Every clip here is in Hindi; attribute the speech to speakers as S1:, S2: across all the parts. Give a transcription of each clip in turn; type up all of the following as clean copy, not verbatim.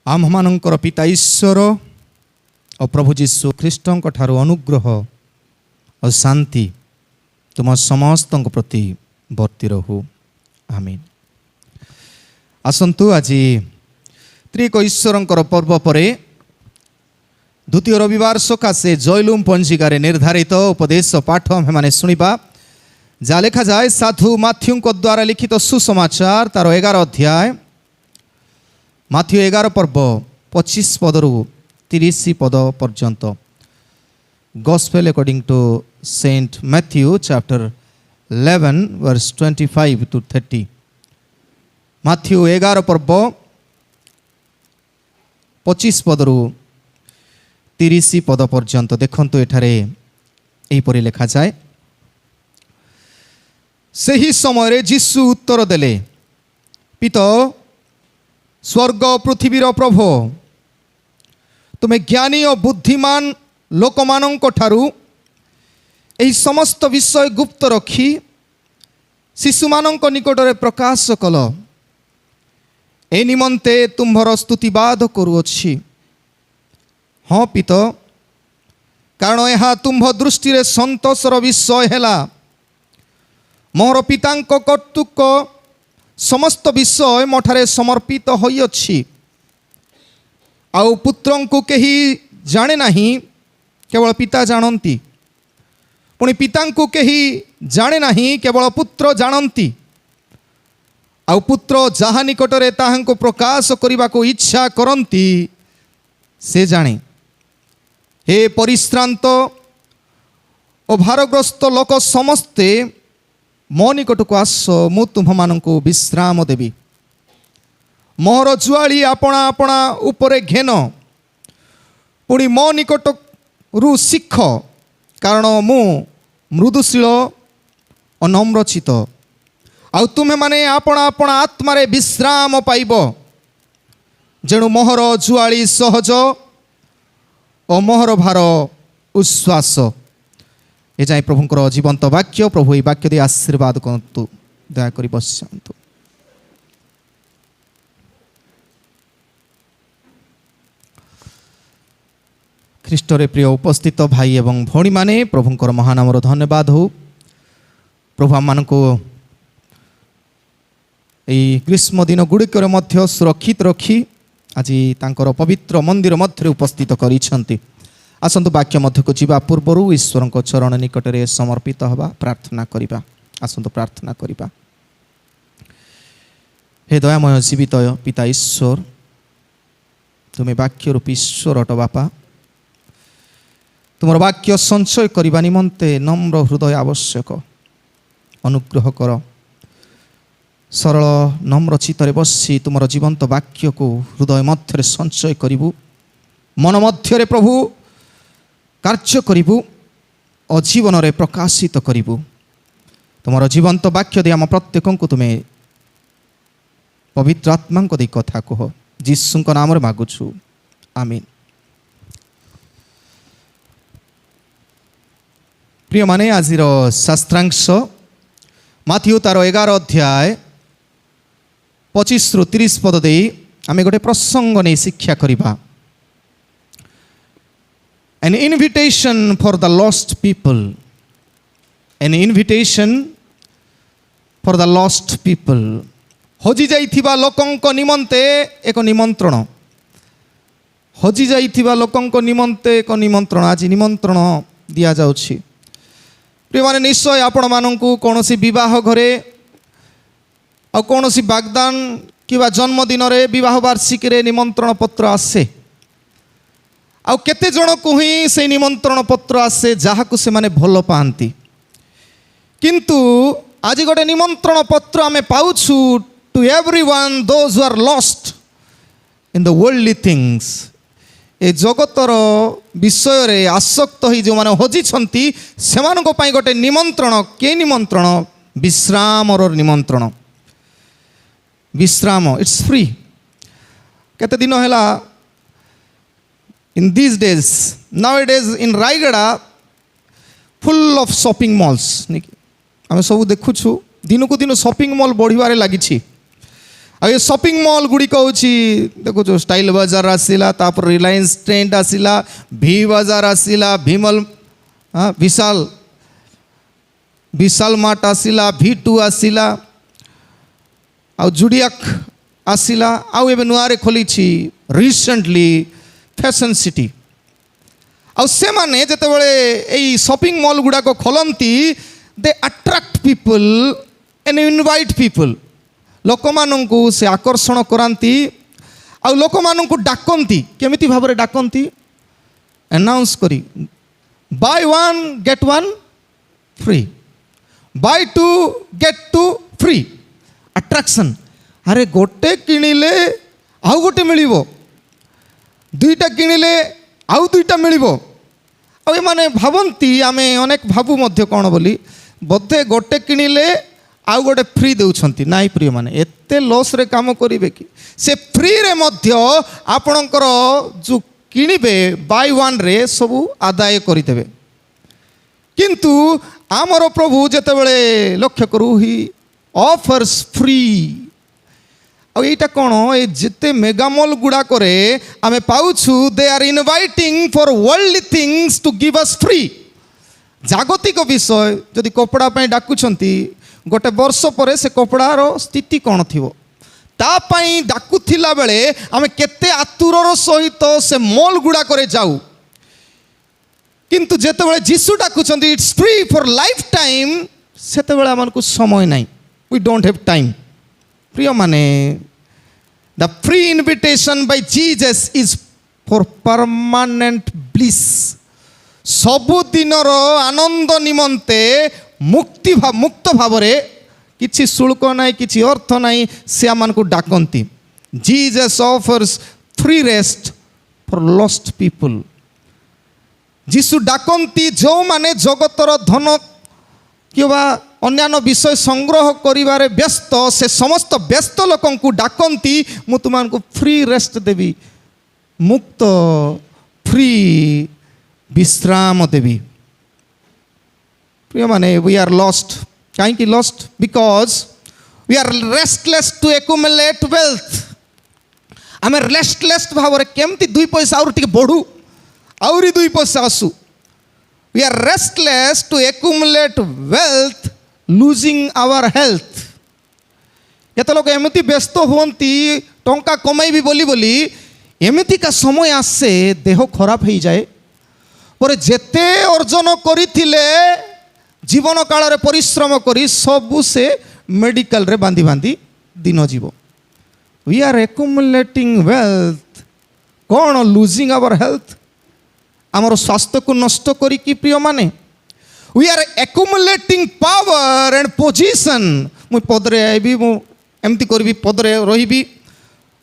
S1: आम्भमानंकर पिता ईश्वर और प्रभु जीशु ख्रीष्टों ठारू अनुग्रह और शांति तुम समस्त प्रति वर्ती रहू। आमीन। आसंतु आज त्रिक ईश्वर पर्व पर द्वितीय रविवार सकाशे जयलुम पंजिकार निर्धारित उपदेश पाठ आम शुणा जहाँ लिखा जाए साधु माथ्यू द्वारा लिखित सुसमाचार तार 11 अध्याय माथ्यू 11 पर्व 25 पदरु 30 पद पर्यंत। Gospel according to Saint Matthew chapter 11 verse 25 to 30। Matthew 11 पर्व 25 पदरु 30 पद पर्यंत देखंतु एठारे एहिपरि लिखा जाए। सही समय जीशु उत्तर देले, पिता स्वर्ग पृथ्वीर प्रभु, तुम्हें ज्ञानी और बुद्धिमान लोक मानक ठारू एही समस्त विषय गुप्त रखी शिशु मानक निकटरे प्रकाश कल। ए निमंते तुम्भर स्तुतिवाद करुअछि। हाँ पिता, कारण यह तुम्भ दृष्टि रे संतोषर विषय हैला। मोर पितांक कर्तृक समस्त विषय मोठारे समर्पित होई अछि। आउ पुत्रं को केही जाने नहीं, केवल पिता जानती। पुणी पितां को केही जाने नहीं, केवल पुत्र जानती। आउ पुत्र जहा निकटरे ताहांको प्रकाश करने को इच्छा करती से जाने। हे परिश्रांत और भारग्रस्त लोक समस्ते मो निकट को आस, मु तुम्ह मानंको विश्राम देवी। मोहर जुआली आपणा आपणा उपरे घेन, पुणी मो निकट रु शिख, कारण मु मृदुशील और नम्रचित। आउ तुम्हें माने आपणा आपणा आत्मारे विश्राम पाइब। जेणु मोहर जुआली सहज और मोहर भार उश्वास। ये जाए प्रभुंकर जीवंत वाक्य। प्रभु ये वाक्य दे आशीर्वाद करतु। दयाकोरी बसंतु। ख्रीष्टरे प्रिय उपस्थित भाई एवं भौणी माने, प्रभुंकर महानामर धन्यवाद हो। प्रभु आम मानक ग्रीष्म दिन गुड़िकर मध्य सुरक्षित रखी आज तांकर पवित्र मंदिर मध्य उपस्थित करिसेंति। आसंतु वाक्य मध्य को जीवा पूर्वर ईश्वर को चरण निकटरे समर्पित हवा प्रार्थना करिबा। आसंतु प्रार्थना करिबा। हे दयामय जीवित पिता ईश्वर, तुम्हें वाक्य रूपी ईश्वर अट बापा। तुमर वाक्य संचय करने निमंते नम्र हृदय आवश्यक। अनुग्रह कर। सरल नम्र चित्तरे बसी तुमर जीवंत वाक्य को हृदय मध्य संचय करिबु। मन मध्य प्रभु कार्य करिबु और जीवन रे प्रकाशित करिबु। तुमर जीवंत वाक्य दे आम प्रत्येक को तुम्हें पवित्र आत्मा को दे कथा कह। जीसु नाम रे मागुछु। आमीन। प्रिय माने, आजिर शास्त्रांश माथ्यू तार 11 अध्याय 25 रु 30 पद दे आमे गोटे प्रसंग नहीं शिक्षा करिबा। An invitation for the lost people. An invitation for the lost people. हजि जाइथिबा लोकंक निमंते एक निमंत्रण। हजि जाइथिबा लोकंक निमंते एक निमंत्रण आज निमंत्रण दिया जाउछि। प्रिय माने, निश्चय आपण मानंकु कोनोसी विवाह घरे आ कोनोसी बागदान किबा जन्मदिन रे विवाह वार्षिकी रे निमंत्रण पत्र आसे। आउ केते जन को ही से निमंत्रण पत्र आसे जहाकु से माने भल पाती। किंतु आज गोटे निमंत्रण पत्र आमे पाउछु to everyone those who are lost in the worldly things. ए जगतर विषय रे आसक्त ही जो माने हजि छंती सेमानको पई गोटे निमंत्रण। के निमंत्रण? विश्रामर निमंत्रण। विश्राम इट्स फ्री। केते दिन हैला in these days, nowadays in Raigada full of shopping malls। आम सब देखुछु दिन को दिन शॉपिंग मॉल बढ़िबारे लागिछि। ଆଉ ଏ ସପିଂ ମଲ୍ ଗୁଡ଼ିକ ହେଉଛି ଦେଖୁଛୁ ଷ୍ଟାଇଲ ବଜାର ଆସିଲା, ତାପରେ ରିଲାଏନ୍ସ ଟ୍ରେଣ୍ଡ ଆସିଲା, ଭି ବଜାର ଆସିଲା, ଭିମଲ ବିଶାଲ ମାର୍ଟ ଆସିଲା, V2 ଆସିଲା, ଆଉ ଜୁଡ଼ିଆକ୍ ଆସିଲା, ଆଉ ଏବେ ନୂଆରେ ଖୋଲିଛି ରିସେଣ୍ଟଲି ଫ୍ୟାସନ୍ ସିଟି। ଆଉ ସେମାନେ ଯେତେବେଳେ ଏଇ ସପିଂ ମଲ୍ ଗୁଡ଼ାକ ଖୋଲନ୍ତି, they attract people and invite people, ଲୋକମାନଙ୍କୁ ସେ ଆକର୍ଷଣ କରାନ୍ତି, ଆଉ ଲୋକମାନଙ୍କୁ ଡାକନ୍ତି। କେମିତି ଭାବରେ ଡାକନ୍ତି? ଆନାଉନ୍ସ କରି, buy one get one free, buy two get two free, attraction. ଆରେ ଗୋଟେ କିଣିଲେ ଆଉ ଗୋଟେ ମିଳିବ, ଦୁଇଟା କିଣିଲେ ଆଉ ଦୁଇଟା ମିଳିବ। ଆଉ ଏମାନେ ଭାବନ୍ତି, ଆମେ ଅନେକ ଭାବୁ ମଧ୍ୟ କ'ଣ ବୋଲି, ବୋଧେ ଗୋଟେ କିଣିଲେ ଆଉ ଗୋଟେ ଫ୍ରି ଦେଉଛନ୍ତି। ନାଇଁ ପ୍ରିୟମାନେ, ଏତେ ଲସ୍ରେ କାମ କରିବେ କି? ସେ ଫ୍ରିରେ ମଧ୍ୟ ଆପଣଙ୍କର ଯେଉଁ କିଣିବେ ବାଇ ୱାନ୍ରେ ସବୁ ଆଦାୟ କରିଦେବେ। କିନ୍ତୁ ଆମର ପ୍ରଭୁ ଯେତେବେଳେ ଲକ୍ଷ୍ୟ କରୁ, ହି ଅଫର୍ସ ଫ୍ରି। ଆଉ ଏଇଟା କ'ଣ, ଏ ଯେତେ ମେଗାମଲ୍ ଗୁଡ଼ାକରେ ଆମେ ପାଉଛୁ, they are inviting for worldly things to give us free. ଜାଗତିକ ବିଷୟ ଯଦି କପଡ଼ା ପାଇଁ ଡାକୁଛନ୍ତି, ଗୋଟେ ବର୍ଷ ପରେ ସେ କପଡ଼ାର ସ୍ଥିତି କ'ଣ ଥିବ, ତା ପାଇଁ ଡାକୁଥିଲା ବେଳେ ଆମେ କେତେ ଆତୁରର ସହିତ ସେ ମଲ୍ ଗୁଡ଼ାକରେ ଯାଉ। କିନ୍ତୁ ଯେତେବେଳେ ଯୀଶୁ ଡାକୁଛନ୍ତି it's free for lifetime, ସେତେବେଳେ ଆମକୁ ସମୟ ନାହିଁ, ୱି ଡୋଣ୍ଟ ହ୍ୟାଭ୍ ଟାଇମ୍। ପ୍ରିୟମାନେ, the free invitation by Jesus is for permanent bliss. ସବୁଦିନର ଆନନ୍ଦ ନିମନ୍ତେ ମୁକ୍ତ ଭାବରେ, କିଛି ଶୁଳ୍କ ନାହିଁ, କିଛି ଅର୍ଥ ନାହିଁ, ସେ ଆମକୁ ଡାକନ୍ତି। Jesus offers free rest for lost people. Jishu ଡାକନ୍ତି ଯେଉଁମାନେ ଜଗତର ଧନ କିମ୍ବା ଅନ୍ୟାନ୍ୟ ବିଷୟ ସଂଗ୍ରହ କରିବାରେ ବ୍ୟସ୍ତ, ସେ ସମସ୍ତ ବ୍ୟସ୍ତ ଲୋକଙ୍କୁ ଡାକନ୍ତି, ମୁଁ ତୁମମାନଙ୍କୁ ଫ୍ରି ରେଷ୍ଟ ଦେବି, ମୁକ୍ତ ଫ୍ରି ବିଶ୍ରାମ ଦେବି। ପ୍ରିୟମାନେ, वी आर लॉस्ट। କାହିଁକି lost? Because we are restless to accumulate wealth. ଆମେ ରେଷ୍ଟଲେସ୍ ଭାବରେ କେମିତି ଦୁଇ ପଇସା ଆହୁରି ଟିକେ ବଢ଼ୁ, ଆହୁରି ଦୁଇ ପଇସା ଆସୁ। We are restless to accumulate wealth losing our health. କେତେ ଲୋକ ଏମିତି ବ୍ୟସ୍ତ ହୁଅନ୍ତି ଟଙ୍କା କମାଇବି ବୋଲି, ଏମିତିକା ସମୟ ଆସେ ଦେହ ଖରାପ ହେଇଯାଏ, ପରେ ଯେତେ ଅର୍ଜନ କରିଥିଲେ ଜୀବନ କାଳରେ ପରିଶ୍ରମ କରି ସବୁ ସେ ମେଡ଼ିକାଲରେ ବାନ୍ଧି ଦିନ ଯିବ। वी आर एकुमुलेटिंग वेल्थ, କ'ଣ ଲୁଜିଂ ଆୱାର ହେଲ୍ଥ, ଆମର ସ୍ୱାସ୍ଥ୍ୟକୁ ନଷ୍ଟ କରିକି। ପ୍ରିୟମାନେ, we are accumulating power and position. ମୁଁ ପଦରେ ଆଇବି, ମୁଁ ଏମିତି କରିବି, ପଦରେ ରହିବି,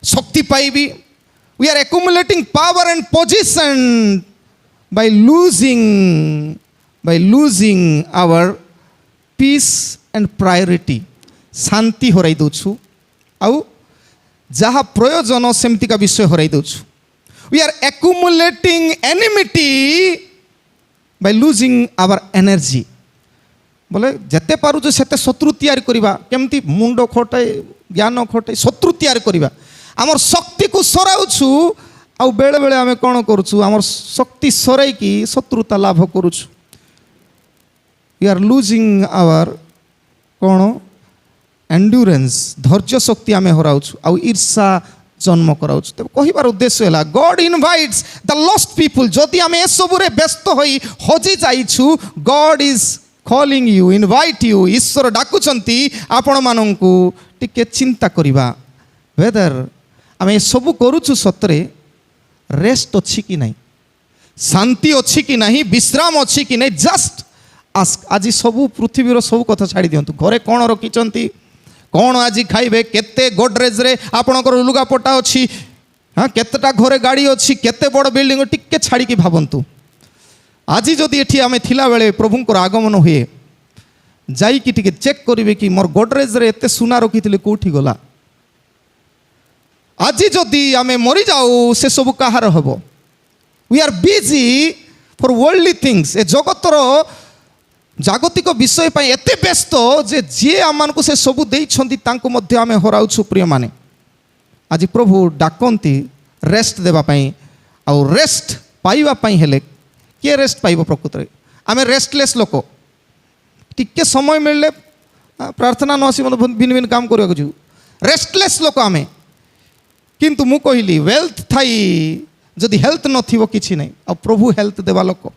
S1: ଶକ୍ତି ପାଇବି। We are accumulating power and position by losing our peace and priority। ଶାନ୍ତି ହରାଇ ଦେଉଛୁ, ଆଉ ଯାହା ପ୍ରୟୋଜନ ସେମିତିକା ବିଷୟ ହରାଇ ଦେଉଛୁ। we are accumulating enmity by losing our energy। ବୋଲେ ଯେତେ ପାରୁଛୁ ସେତେ ଶତ୍ରୁ ତିଆରି କରିବା, କେମିତି ମୁଣ୍ଡ ଖଟାଇ ଜ୍ଞାନ ଖଟାଇ ଶତ୍ରୁ ତିଆରି କରିବା। ଆମର ଶକ୍ତିକୁ ସରାଉଛୁ, ଆଉ ବେଳେବେଳେ ଆମେ କ'ଣ କରୁଛୁ, ଆମର ଶକ୍ତି ସରାଇକି ଶତ୍ରୁତା ଲାଭ କରୁଛୁ। वी आर लुजिंग आवर କ'ଣ एंड्योरेंस, ଧୈର୍ଯ୍ୟ ଶକ୍ତି ଆମେ ହରାଉଛୁ, ଆଉ ଈର୍ଷା ଜନ୍ମ କରାଉଛୁ। ତେବେ କହିବାର ଉଦ୍ଦେଶ୍ୟ ହେଲା, ଗଡ୍ ଇନଭାଇଟ୍ସ ଦ ଲଷ୍ଟ ପିପୁଲ୍। ଯଦି ଆମେ ଏସବୁରେ ବ୍ୟସ୍ତ ହୋଇ ହଜି ଯାଇଛୁ, God is calling you, invite you. ଈଶ୍ୱର ଡାକୁଛନ୍ତି ଆପଣମାନଙ୍କୁ ଟିକେ ଚିନ୍ତା କରିବା, whether ଆମେ ଏସବୁ କରୁଛୁ ସତରେ ରେଷ୍ଟ ଅଛି କି ନାହିଁ, ଶାନ୍ତି ଅଛି କି ନାହିଁ, ବିଶ୍ରାମ ଅଛି କି ନାହିଁ। Just ask. ଆଜି ସବୁ ପୃଥିବୀର ସବୁ କଥା ଛାଡ଼ି ଦିଅନ୍ତୁ। ଘରେ କ'ଣ ରଖିଛନ୍ତି, କ'ଣ ଆଜି ଖାଇବେ, କେତେ ଗୋଡରେଜରେ ଆପଣଙ୍କର ଲୁଗାପଟା ଅଛି, କେତେଟା ଘରେ ଗାଡ଼ି ଅଛି, କେତେ ବଡ଼ ବିଲ୍ଡିଂ, ଟିକେ ଛାଡ଼ିକି ଭାବନ୍ତୁ। ଆଜି ଯଦି ଏଠି ଆମେ ଥିଲାବେଳେ ପ୍ରଭୁଙ୍କର ଆଗମନ ହୁଏ, ଯାଇକି ଟିକେ ଚେକ୍ କରିବେ କି ମୋର ଗୋଡରେଜରେ ଏତେ ସୁନା ରଖିଥିଲେ କେଉଁଠି ଗଲା। ଆଜି ଯଦି ଆମେ ମରିଯାଉ, ସେସବୁ କାହାର ହେବ? We are busy for worldly things. ए जगतर जागतिक विषय एते व्यस्त जे जी आम को से सबू देइछंती तांको मध्य आमे हराउछु। प्रिय माने आज प्रभु डाकती रेस्ट देवाई आउ रेस्ट पाइबापी हेले किए रेस्ट पाइब प्रकृत में आम रेस्टलेस लोक टिके समय मिलले प्रार्थना न आसी मतलब भिन्न भिन्न काम करने को रेस्टलेस लोक आम किंतु मु कहली वेल्थ थाई जदि हेल्थ नथिबो किछि नहीं आ प्रभु हेल्थ देवा लोक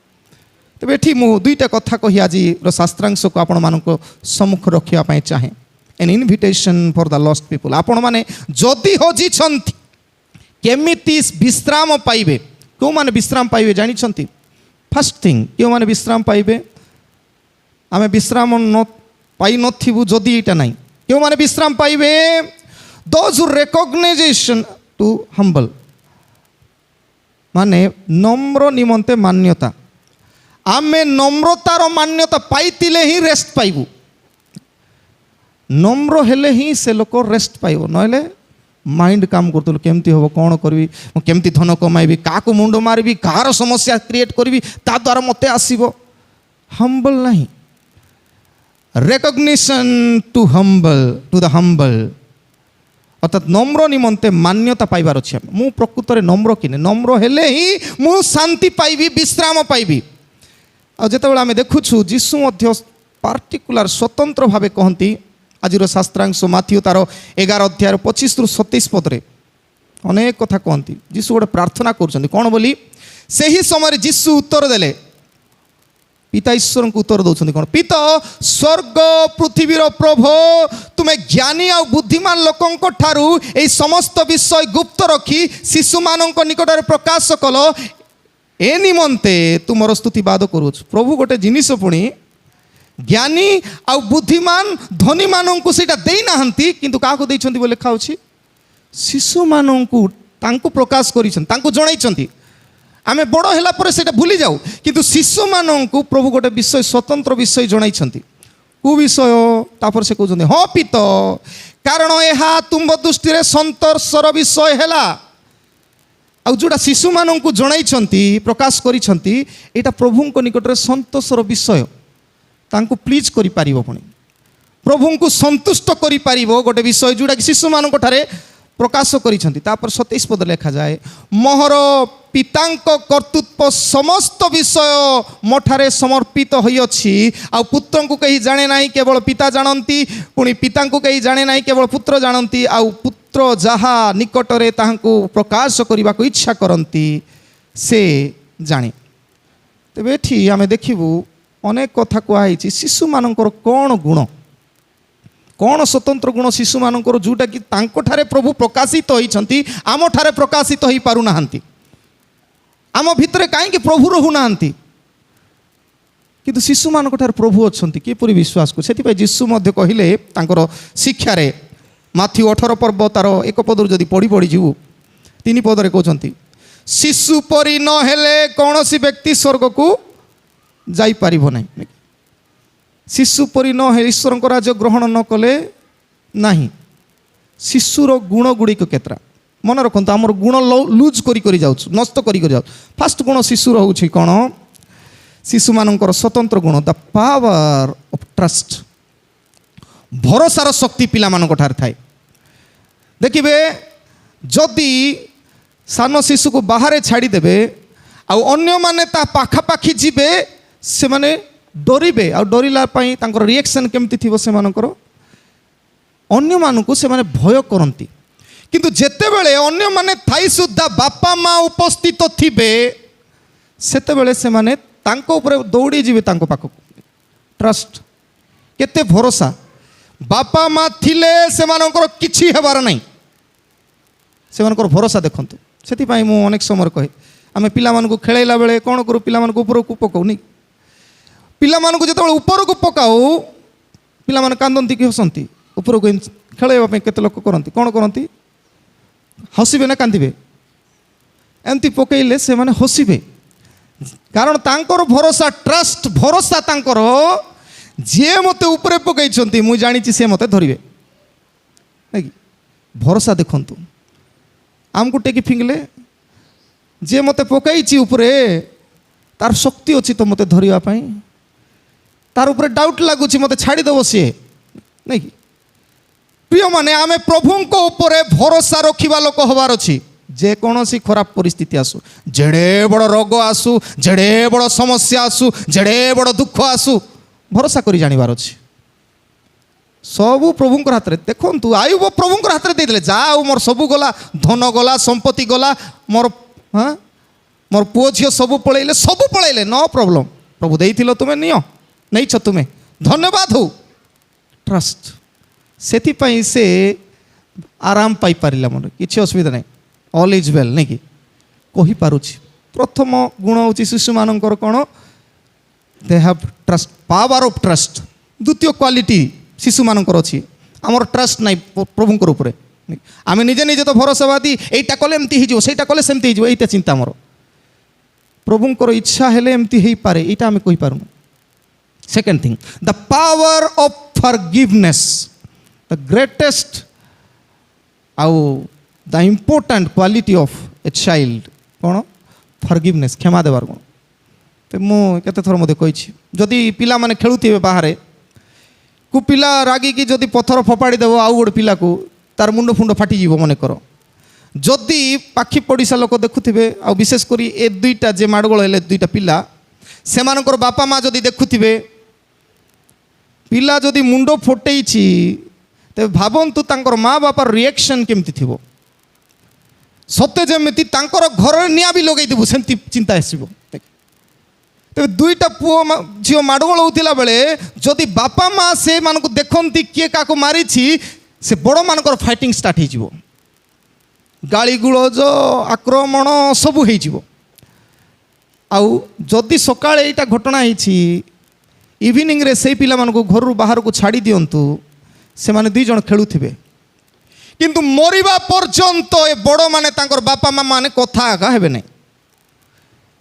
S1: तेज ये मु दुईटा कथा कही आज शास्त्रांश को आपण मानक सम्मुख रखा चाहे N invitation for the lost people आपण माने जदि हजी केमिति विश्राम पाइबे क्यों माने विश्राम पाइबे जानी फर्स्ट थिंग क्यों माने विश्राम पाइबे आम विश्राम न पाई नथिबु जदि एटा नहीं क्यों माने विश्राम पाइबे दोज रेकग्नाइजेशन टू हम्बल माने नम्र निमंते मान्यता आमे नम्रतार मान्यता पाइतिले ही रेस्ट पाइबु नम्र हेले ही से लोक रेस्ट पाइब नहले माइंड काम करतलु केमती हम कौन करी केमती धन कमाइबी क्या मुंड मारिबी कार समस्या क्रिएट करी ता द्वारा मते आसीबो हम्बल नहीं रेकग्निशन टू द हम्बल अर्थात नम्र निमंते मान्यता पाइबार अच्छे मु प्रकृत में नम्र किने नम्र हेले ही मु शांति पाइबी विश्राम पाइबी आ जेतेबेले आमे देखुछु जीशु मध्य पार्टिकुलर स्वतंत्र भावे कहती आज शास्त्रांश माथ्यू तार 11 अध्याय 25 रु 27 पदरे अनेक कथा कहती जीशु गोटे प्रार्थना कर कौन बोली से ही समय जीशु उत्तर देले पिता ईश्वर को उत्तर दौरान कौन पिता स्वर्ग पृथ्वीर प्रभु तुम्हें ज्ञानी आ बुद्धिमान लोकों ठारू ए समस्त विषय गुप्त रखी शिशु मानों निकट प्रकाश कल ए निमंते तुमर स्तुतिवाद करूँ प्रभु गोटे जिनिस पुणी ज्ञानी आ बुद्धिमान धनी मानों को सेटा देई नाहंती किंतु काको देइछंती बोले लिखा अछि शिशु मानों को तांको प्रकाश करिछन तांको जणाइछंती आमे बड़ होला पर सेटा भूली जाऊ किंतु शिशु मानों को प्रभु गोटे विषय स्वतंत्र विषय जणाइछंती को विषय तापर से कहउछंती हां पिता कारण एहा तुम दृष्टि रे संतोषर विषय हैला आ जोड़ा शिशु मानों को जणाइछंती प्रकाश करिछंती एटा प्रभु को निकट रे संतोषर विषय तांको प्लीज करि पारिबो पुणी प्रभु को संतुष्ट करि पारिबो गोटे विषय जोड़ा शिशु मानों ठारे प्रकाश करिछंती तापर 27 पद लिखा जाए मोहर पितांक कर्तृत्व समस्त विषय मोठारे समर्पित होई अछि आ पुत्र को कहीं जाने नहीं केवल पिता जानती पुणी पिता को कहीं जाने नहीं केवल पुत्र जानती आ पुत्र जहा निकटरे ताहांको प्रकाश करने को इच्छा करती से जाने तेबे एठी आमे देखिबू अनेक कथा कहुई शिशु मानकर कौन गुण कौन स्वतंत्र गुण शिशु मानकर जोटा कि तांको ठारे प्रभु प्रकाशित होइछंती आम ठारे प्रकाशित हो पारु नाहंती आम भितरे कहीं प्रभु रहू नाहंती किंतु शिशु मानक ठारे प्रभु अछंती किपरि विश्वास को सेति पय जीशु मध्य कहिले तांकर शिक्षा रे माथ्यू 18 पर्व तार 1 पदरु जदि पढ़ी पढ़ी जीवु 3 पदरे कहउछंती शिशु परि न हेले कौनसी व्यक्ति स्वर्ग को जाई पारिबो नहीं शिशु परि न हे ईश्वर राज्य ग्रहण न कले नहीं शिशुर गुण गुड़िक केतरा मन रखु आमर गुण लुज करी जाऊँ नष्ट करी जाऊँ फास्ट गुण शिशुर हूँ कौन शिशु मानकर स्वतंत्र गुण द पावर ऑफ ट्रस्ट भरोसार शक्ति पिला मानक ठारे थाए देखिए जदि सान शिशु को बाहर छाड़ीदेवे अन्य माने ता पाखापाखि जीवे से माने डरिबे आ डरिला रिएक्शन केमती थी से मानकर अन्य मानक से माने भय करती किंतु जेतेबेले अन्य माने थाई सुद्धा बापा माँ उपस्थित थिबे सेतेबेले से माने तांको ऊपर दौड़ी जीवे तांको पाखक ट्रस्ट केते भरोसा बापा माँ थिले से मानकर किछि हेबार नहीं से मानकर भरोसा देखंतु सेति पई मु अनेक समय कहे आमे पिला मानकु खेलैला बेले कोन करू पिला मानकु ऊपर को पकाउनी पिला मानकु जेतेबेले ऊपर को पकाऊ पिला माने कांदंती कि हसंती ऊपर को खेलैबा पई केते लोक करंती कोन करंती हसिबे ना कांदिबे एमती पकईले से माने हसिबे कारण तांकर भरोसा ट्रस्ट भरोसा तांकर जे मते ऊपर पकईछंती मु जानि से मते धरिबे भरोसा देखंतु आमको टेकी फिंगले जे मते पकईची ऊपरे तार शक्ति अच्छी तो मते धरिया पाई तार ऊपर डाउट लगुच मते छाड़ी देव सी नहीं प्रिय माने आमे प्रभु को ऊपर भरोसा रखिबा लोक हबार अछि जे कौनसी खराब परिस्थिति आसु जेड़े बड़ रोग आसु जेड़े बड़ समस्या आसु जेड़े बड़ दुख आसु भरोसा करी जानिबार अछि सबू प्रभु हाथ में देखु आयुब प्रभु हाथ में देते जा मोर सबू गला धन गला संपत्ति गला मोर हाँ मोर पुओ झील सबू पलैले नो प्रॉब्लम प्रभु देइथिलो तुमे नियो नहीं छ तुमे धन्यवाद हो ट्रस्ट से से आराम पाई पारिला मन किसी असुविधा नहीं ऑल इज वेल नहीं कि कही पारुछि प्रथम गुण होची शिशु मानकर कौन they have trust power of trust द्वितीय क्वालिटी शिशु मानकर अच्छी आमर ट्रस्ट नाई प्रभुंकर ऊपर आम निजे निजे तो भरोसावादी यहीटा कले एमती हो सहीटा कले सेमती हो यहीटा चिंता मोर प्रभुंकर इच्छा हेले एमती हो पारे यहाँ आम कही पारुनु second thing the power of forgiveness the greatest आउ the important quality of a child कौन फॉरगिवनेस क्षमा देवार कौन तो मुझे थर मत कही जदि पिला माने खेलुथिबे बाहर को पिला रागिकी जदि पथर फोपाड़ी देव आउ गोटे पिला को तार मुंड फुंड फाटी मन कर जदि पाखी पड़िशा लोक देखुथिबे आ विशेषकर ए दुईटा जे माड़गोल हेले दुईटा पिला सेमानकर बापा माँ जदि देखुथिबे पिला जदि मुंड फुटेइछि तेबे भाबंतु तांकर माँ बापार रिएक्शन केमति थिबो सत्य जेमिति तांकर घर निया भी लगेइ देबु सेमति चिंता आसीबो तेज दुईटा पुओ झील माड़गोल होता बेले जदि बापा माँ से मानक देखती किए क्या मारी से बड़ मानकर फाइटिंग स्टार्ट हो गाली गुलज आक्रमण सब हो आउ जदि सकाଳେ एटा घटना होती इवनिंग रे से पिला मानक घर बाहर को छाड़ी दिंतु से माने दुई जन खेलुथिबे किंतु मरिबा पर्यंत ए बड़ माने तांकर बापा माँ माने कथा आगा हेबे नहीं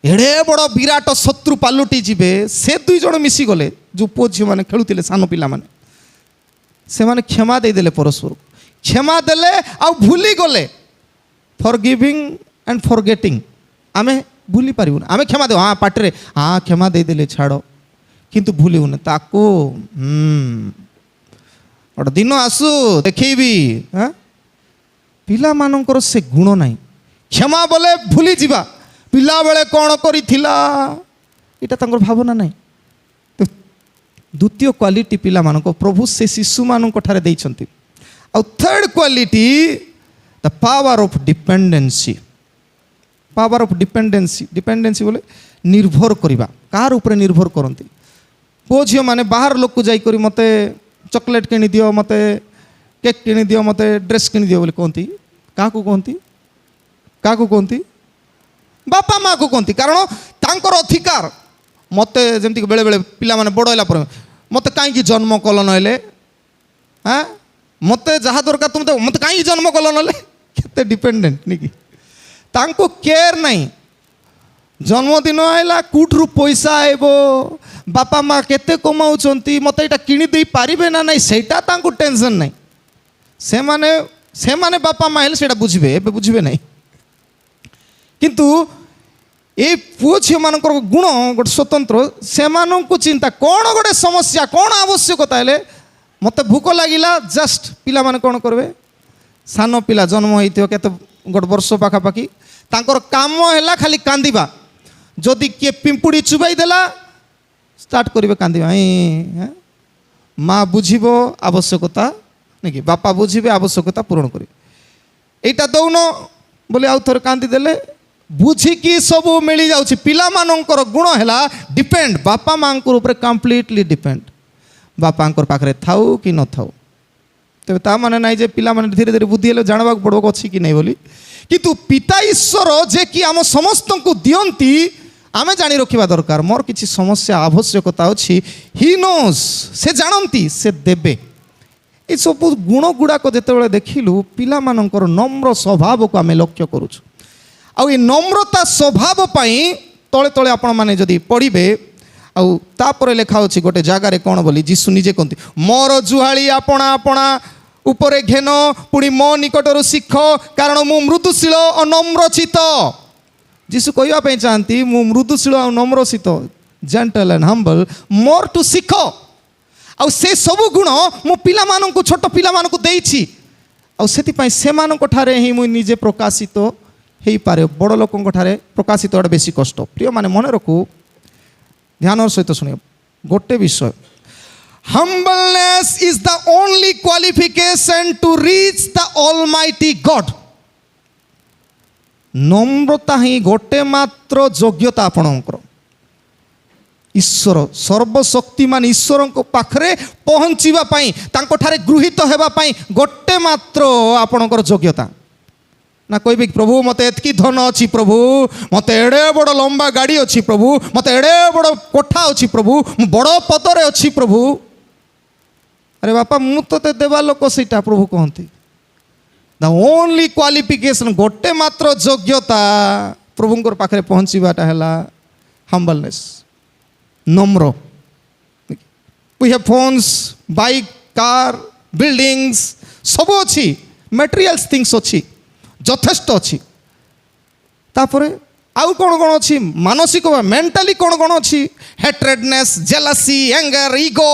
S1: एड़े बड़ विराट शत्रु पालुटी जीवे से दुई जन मिसी गले जो पुओ झी मैंने खेलुले सान पिला माने से माने क्षमा देदेले परस्पर क्षमा देले आ भूली गले फॉरगिविंग एंड फॉरगेटिंग आमे भूली पारिबुन आमे क्षमा दे हाँ पाटे हाँ क्षमा देदेले छाड़ किंतु भूलिबुन ताको गोटे दिन आसु देखी हाँ पिला मानकर से गुण नहीं क्षमा बोले भूली जीवा पिला बेले कौन करिथिला इटा तांकर भावना नहीं तो द्वितीय क्वालिटी पिला मानक प्रभु से शिशु मानक ठारे देइछंती आ third quality the power of dependency dependency बोले निर्भर करवा कार ऊपर निर्भर करती पुओ झील माने बाहर लोक को जाई करी मते चॉकलेट किनी दियो मते केक किनी दियो मते ड्रेस किनी दियो बोले कहती क्या कहती बापा माँ को कहती कारण तांकर अधिकार मत जमती बेले बेले पिला माने बड़ होला मत कहीं जन्म कल नले हाँ मत जहाँ दरकार तुम मत कहीं जन्म कल नले केते डिपेंडेंट नहीं तांको केयर नहीं जन्मदिन आइला कूटरू पैसा आइबो बापा माँ केते कमाउछंती मत एटा किनी दे पारिबे ना नहीं सेटा तांको टेंशन नहीं से माने बापा माँ हेले सेटा बुझिबे एबे बुझिबे नहीं किंतु ये पुओ झील मान गुण गोटे स्वतंत्र से चिंता कौन गोटे समस्या कौन आवश्यकता है मत भूक लगिला जस्ट पिला माने कौन करेंगे सान पिला जन्म होते गोटे वर्ष पाखापाखि तांकर काम है खाली कांदिबा जदि किए पिंपुड़ी चुबाई देला स्टार्ट करेंगे कांदिबा माँ बुझिबो आवश्यकता नहीं कि बापा बुझिबे आवश्यकता पूरण करेंगे एटा दौन बोले आउ थोड़े कांदी देले बुझिकी सब मिल जाऊँ पिला मानकर गुण है डिपेंड बापा माँ ऊपर कम्प्लीटली डिपेंड बापा पाखे थाऊ कि न थाऊ तेज ता माने नाई जे पिला माने धीरे धीरे बुद्धि हेले जानवा पड़ो अच्छी कि नहीं बोली किंतु पिता ईश्वर जे कि आम समस्त को दियंती आमे जानी रखा दरकार मोर किसी समस्या आवश्यकता अच्छी ही नोज से जानती से देबे ये सब गुण गुड़ाक जिते देखिलु पिला मानकर नम्र स्वभाव को आम लक्ष्य करुछु आ ये नम्रता स्वभाव पाई तले तले आपण माने जदि पढ़े आउ तापर लेखा अच्छी गोटे जगार कौन बोली जीशु निजे कहते मोर जुहाली आपणा आपणा उपरे घेन पुणी मो निकटर शिख कारण मु मृदुशील और नम्रचित जीशु कहवाई चाहती मु मृदुशील और नम्रचित जेंटल एंड हम्बल मोर टू शिख ଆଉ ସେ ସବୁ ଗୁଣ ମୁଁ ପିଲାମାନଙ୍କୁ ଛୋଟ ପିଲାମାନଙ୍କୁ ଦେଇଛି ଆଉ ସେଥିପାଇଁ ସେମାନଙ୍କ ଠାରେ ହିଁ ମୁଁ ନିଜେ ପ୍ରକାଶିତ ହେଇପାରେ ବଡ଼ ଲୋକଙ୍କ ଠାରେ ପ୍ରକାଶିତ ହେବାଟା ବେଶୀ କଷ୍ଟ ପ୍ରିୟ ମାନେ ମନେ ରଖୁ ଧ୍ୟାନର ସହିତ ଶୁଣିବ ଗୋଟେ ବିଷୟ humbleness is the only qualification to reach the almighty God নম্রতা ହିଁ ଗୋଟେ ମାତ୍ର ଯୋଗ୍ୟତା ଆପଣଙ୍କର ଈଶ୍ୱର ସର୍ବଶକ୍ତିମାନ ଈଶ୍ୱରଙ୍କ ପାଖରେ ପହଞ୍ଚିବା ପାଇଁ ତାଙ୍କଠାରେ ଗୃହୀତ ହେବା ପାଇଁ ଗୋଟେ ମାତ୍ର ଆପଣଙ୍କର ଯୋଗ୍ୟତା ନା କହିବେ କି ପ୍ରଭୁ ମୋତେ ଏତିକି ଧନ ଅଛି ପ୍ରଭୁ ମୋତେ ଏଡ଼େ ବଡ଼ ଲମ୍ବା ଗାଡ଼ି ଅଛି ପ୍ରଭୁ ମୋତେ ଏଡ଼େ ବଡ଼ କୋଠା ଅଛି ପ୍ରଭୁ ମୁଁ ବଡ଼ ପଦରେ ଅଛି ପ୍ରଭୁ ଆରେ ବାପା ମୁଁ ତତେ ଦେବା ଲୋକ ସେଇଟା ପ୍ରଭୁ କହନ୍ତି ଦ ଓନ୍ଲି କ୍ୱାଲିଫିକେସନ୍ ଗୋଟେ ମାତ୍ର ଯୋଗ୍ୟତା ପ୍ରଭୁଙ୍କର ପାଖରେ ପହଞ୍ଚିବାଟା ହେଲା ହମ୍ବଲନେସ୍ নম্র we have phones bike car buildings ସବୁ ଅଛି materials things ଅଛି ଯଥେଷ୍ଟ ଅଛି ତାପରେ ଆଉ କ'ଣ କ'ଣ ଅଛି ମାନସିକ ମେଣ୍ଟାଲି କ'ଣ କ'ଣ ଅଛି ହେଟ୍ରେଡନେସ୍ ଜେଲାସି ଆଙ୍ଗର ଇଗୋ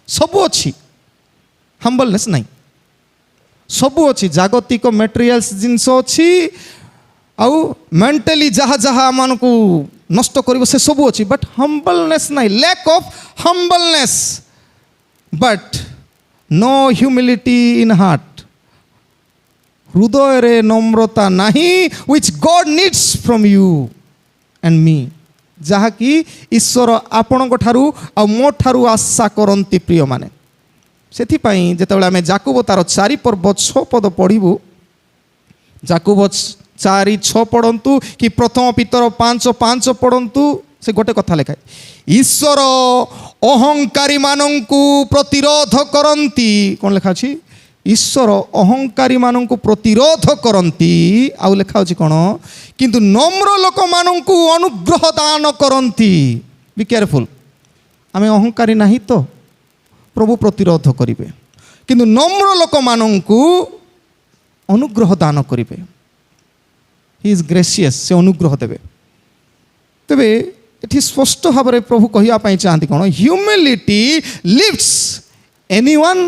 S1: ସବୁ ଅଛି ହମ୍ବଲନେସ୍ ନାହିଁ ସବୁ ଅଛି ଜାଗତିକ ମେଟେରିଆଲ୍ସ ଜିନିଷ ଅଛି ଆଉ ମେଣ୍ଟାଲି ଯାହା ଯାହା ଆମମାନଙ୍କୁ ନଷ୍ଟ କରିବ ସେ ସବୁ ଅଛି ବଟ୍ ହମ୍ବଲନେସ୍ ନାହିଁ lack of humbleness but no humility in heart ହୃଦୟରେ ନମ୍ରତା ନାହିଁ which God needs from you and me ଯାହାକି ଈଶ୍ୱର ଆପଣଙ୍କ ଠାରୁ ଆଉ ମୋ ଠାରୁ ଆଶା କରନ୍ତି ପ୍ରିୟମାନେ ସେଥିପାଇଁ ଯେତେବେଳେ ଆମେ ଯାକୁବ ତାର 4 ପର୍ବ 6 ପଦ ପଢ଼ିବୁ ଯାକୁବ 4:6 ପଢ଼ନ୍ତୁ କି ପ୍ରଥମ ପିତର 5:5 ପଢ଼ନ୍ତୁ ସେ ଗୋଟେ କଥା ଲେଖାଏ ଈଶ୍ୱର ଅହଙ୍କାରୀମାନଙ୍କୁ ପ୍ରତିରୋଧ କରନ୍ତି କ'ଣ ଲେଖା ଅଛି ଈଶ୍ୱର ଅହଙ୍କାରୀମାନଙ୍କୁ ପ୍ରତିରୋଧ କରନ୍ତି ଆଉ ଲେଖା ଅଛି କ'ଣ କିନ୍ତୁ ନମ୍ର ଲୋକମାନଙ୍କୁ ଅନୁଗ୍ରହ ଦାନ କରନ୍ତି ବି କେୟାରଫୁଲ୍ ଆମେ ଅହଙ୍କାରୀ ନାହିଁ ତ ପ୍ରଭୁ ପ୍ରତିରୋଧ କରିବେ କିନ୍ତୁ ନମ୍ର ଲୋକମାନଙ୍କୁ ଅନୁଗ୍ରହ ଦାନ କରିବେ ହି ଇଜ୍ ଗ୍ରେସିୟସ୍ ସେ ଅନୁଗ୍ରହ ଦେବେ ତେବେ ଏଠି ସ୍ପଷ୍ଟ ଭାବରେ ପ୍ରଭୁ କହିବା ପାଇଁ ଚାହାନ୍ତି କ'ଣ ହ୍ୟୁମିଲିଟି ଲିଫ୍ଟସ୍ ଏନିୱାନ୍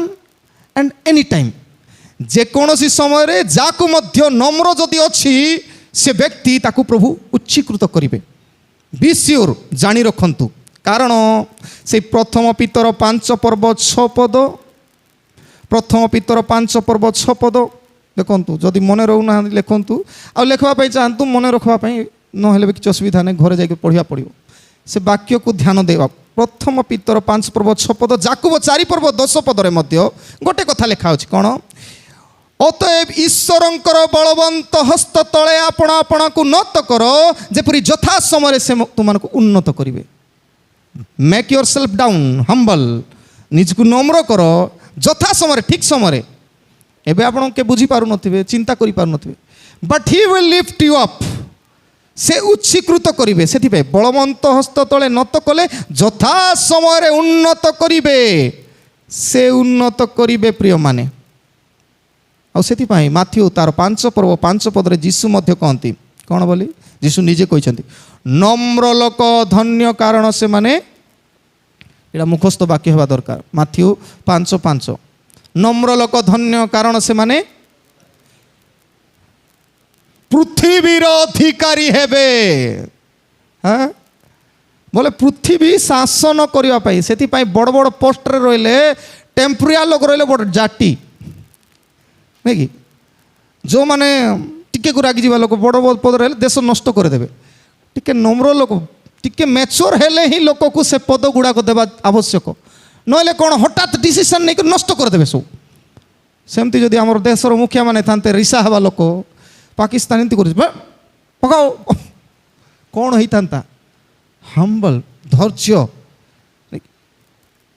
S1: and any time ଯେକୌଣସି ସମୟରେ ଯାକୁ ମଧ୍ୟ ନମ୍ର ଯଦି ଅଛି ସେ ବ୍ୟକ୍ତି ତାକୁ ପ୍ରଭୁ ଉଚ୍ଚୀକୃତ କରିବେ ବି ସିଓର ଜାଣି ରଖନ୍ତୁ କାରଣ ସେଇ ପ୍ରଥମ ପିତର 5 ପର୍ବ 6 ପଦ ପ୍ରଥମ ପିତର 5 ପର୍ବ 6 ପଦ ଦେଖନ୍ତୁ ଯଦି ମନେ ରହୁନାହାନ୍ତି ଲେଖନ୍ତୁ ଆଉ ଲେଖିବା ପାଇଁ ଚାହାନ୍ତୁ ମନେ ରଖିବା ପାଇଁ ନହେଲେ ବି କିଛି ଅସୁବିଧା ନାହିଁ ଘରେ ଯାଇକି ପଢ଼ିବା ପଡ଼ିବ ସେ ବାକ୍ୟକୁ ଧ୍ୟାନ ଦେବା ପ୍ରଥମ ପିତର 5 ପର୍ବ 6 ପଦ ଯାକୁବ 4 ପର୍ବ 10 ପଦରେ ମଧ୍ୟ ଗୋଟେ କଥା ଲେଖା ଅଛି କ'ଣ ଅତଏବ ଈଶ୍ୱରଙ୍କର ବଳବନ୍ତ ହସ୍ତ ତଳେ ଆପଣ ଆପଣଙ୍କୁ ନତ କର ଯେପରି ଯଥା ସମୟରେ ସେ ତୁମମାନଙ୍କୁ ଉନ୍ନତ କରିବେ make your self down Humble ନିଜକୁ ନମ୍ର କର ଯଥା ସମୟରେ ଠିକ୍ ସମୟରେ ଏବେ ଆପଣ କେ ବୁଝିପାରୁନଥିବେ ଚିନ୍ତା କରିପାରୁନଥିବେ but he will lift you up ସେ ଉଚ୍ଚୀକୃତ କରିବେ ସେଥିପାଇଁ ବଳବନ୍ତ ହସ୍ତ ତଳେ ନତ କଲେ ଯଥା ସମୟରେ ଉନ୍ନତ କରିବେ ସେ ଉନ୍ନତ କରିବେ ପ୍ରିୟମାନେ ଆଉ ସେଥିପାଇଁ ମାଥ୍ୟୁ ତାର 5 ପର୍ବ 5 ପଦରେ ଯୀଶୁ ମଧ୍ୟ କହନ୍ତି କ'ଣ ବୋଲି ଯୀଶୁ ନିଜେ କହିଛନ୍ତି ନମ୍ର ଲୋକ ଧନ୍ୟ କାରଣ ସେମାନେ ଏଇଟା ମୁଖସ୍ଥ ବାକ୍ୟ ହେବା ଦରକାର ମାଥ୍ୟୁ 5:5 ନମ୍ର ଲୋକ ଧନ୍ୟ କାରଣ ସେମାନେ ପୃଥିବୀର ଅଧିକାରୀ ହେବେ ହଁ ବୋଲେ ପୃଥିବୀ ଶାସନ କରିବା ପାଇଁ ସେଥିପାଇଁ ବଡ଼ ବଡ଼ ପୋଷ୍ଟରେ ରହିଲେ ଟେମ୍ପୋରିଆଲ ଲୋକ ରହିଲେ ବଡ଼ ଜାଟି ନାଇଁ କି ଯେଉଁମାନେ ଟିକେ ରାଗିଯିବା ଲୋକ ବଡ଼ ବଡ଼ ପଦରେ ରହିଲେ ଦେଶ ନଷ୍ଟ କରିଦେବେ ଟିକେ ନମ୍ର ଲୋକ ଟିକେ ମ୍ୟାଚୁର ହେଲେ ହିଁ ଲୋକକୁ ସେ ପଦ ଗୁଡ଼ାକ ଦେବା ଆବଶ୍ୟକ ନହେଲେ କ'ଣ ହଠାତ୍ ଡିସିସନ୍ ନେଇକି ନଷ୍ଟ କରିଦେବେ ସବୁ ସେମିତି ଯଦି ଆମର ଦେଶର ମୁଖିଆ ମାନେ ଥାନ୍ତେ ରିସା ହେବା ଲୋକ ପାକିସ୍ତାନ ଏମିତି କରୁଛି ପକାଅ କ'ଣ ହେଇଥାନ୍ତା ହମ୍ବଲ ଧୈର୍ଯ୍ୟ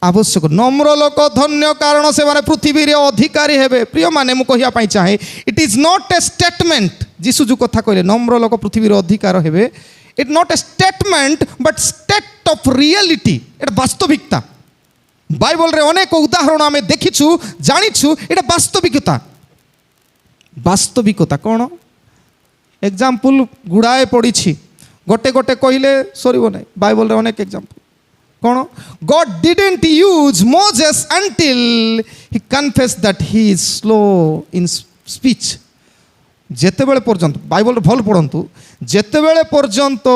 S1: ଆବଶ୍ୟକ ନମ୍ର ଲୋକ ଧନ୍ୟ କାରଣ ସେମାନେ ପୃଥିବୀରେ ଅଧିକାରୀ ହେବେ ପ୍ରିୟମାନେ ମୁଁ କହିବା ପାଇଁ ଚାହେଁ it is not a statement Jishu ଯେଉଁ କଥା କହିଲେ ନମ୍ର ଲୋକ ପୃଥିବୀରେ ଅଧିକାର ହେବେ it not a statement but state of reality ଏଇଟା ବାସ୍ତବିକତା ବାଇବଲରେ ଅନେକ ଉଦାହରଣ ଆମେ ଦେଖିଛୁ ଜାଣିଛୁ ଏଇଟା ବାସ୍ତବିକତା କ'ଣ ଏକ୍ଜାମ୍ପଲ୍ ଗୁଡ଼ାଏ ପଡ଼ିଛି ଗୋଟେ ଗୋଟେ କହିଲେ ସରିବ ନାହିଁ ବାଇବଲରେ ଅନେକ ଏକ୍ଜାମ୍ପଲ୍ କ'ଣ God didn't use Moses until he confessed that he is slow in speech. ଯେତେବେଳେ ପର୍ଯ୍ୟନ୍ତ ବାଇବଲରେ ଭଲ ପଢ଼ନ୍ତୁ, ଯେତେବେଳେ ପର୍ଯ୍ୟନ୍ତ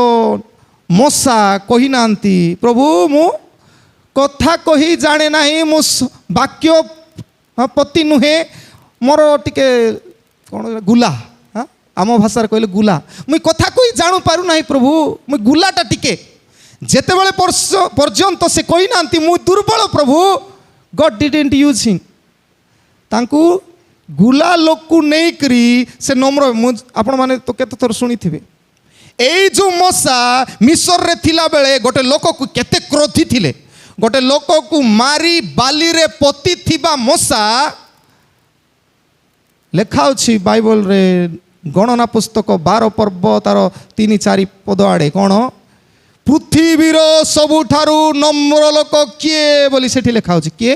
S1: ମୂଷା କହିନାହାନ୍ତି ପ୍ରଭୁ ମୁଁ କଥା କହି ଜାଣେ ନାହିଁ, ମୁଁ ବାକ୍ୟ ପତି ନୁହେଁ, ମୋର ଟିକେ କ'ଣ ଗୁଲା, ଆମ ଭାଷାରେ କହିଲେ ଗୁଲା, ମୁଇଁ କଥା କହି ଜାଣିପାରୁ ନାହିଁ ପ୍ରଭୁ, ମୁଇଁ ଗୁଲାଟା ଟିକେ, ଯେତେବେଳେ ପର୍ଯ୍ୟନ୍ତ ସେ କହିନାହାନ୍ତି ମୁଁ ଦୁର୍ବଳ ପ୍ରଭୁ, God didn't use him. ତାଙ୍କୁ ଗୁଲା ଲୋକକୁ ନେଇକରି ସେ ନମ୍ର, ମୁଁ ଆପଣମାନେ ତ କେତେ ଥର ଶୁଣିଥିବେ, ଏଇ ଯେଉଁ ମୂଷା ମିଶରରେ ଥିଲାବେଳେ ଗୋଟେ ଲୋକକୁ କେତେ କ୍ରୋଧୀ ଥିଲେ, ଗୋଟେ ଲୋକକୁ ମାରି ବାଲିରେ ପୋତି ଥିବା ମୂଷା, ଲେଖା ଅଛି ବାଇବଲରେ ଗଣନା ପୁସ୍ତକ 12 ପର୍ବ ତାର 3-4 ପଦ ଆଡ଼େ, କ'ଣ ପୃଥିବୀର ସବୁଠାରୁ ନମ୍ର ଲୋକ କିଏ ବୋଲି ସେଠି ଲେଖା ଅଛି। କିଏ?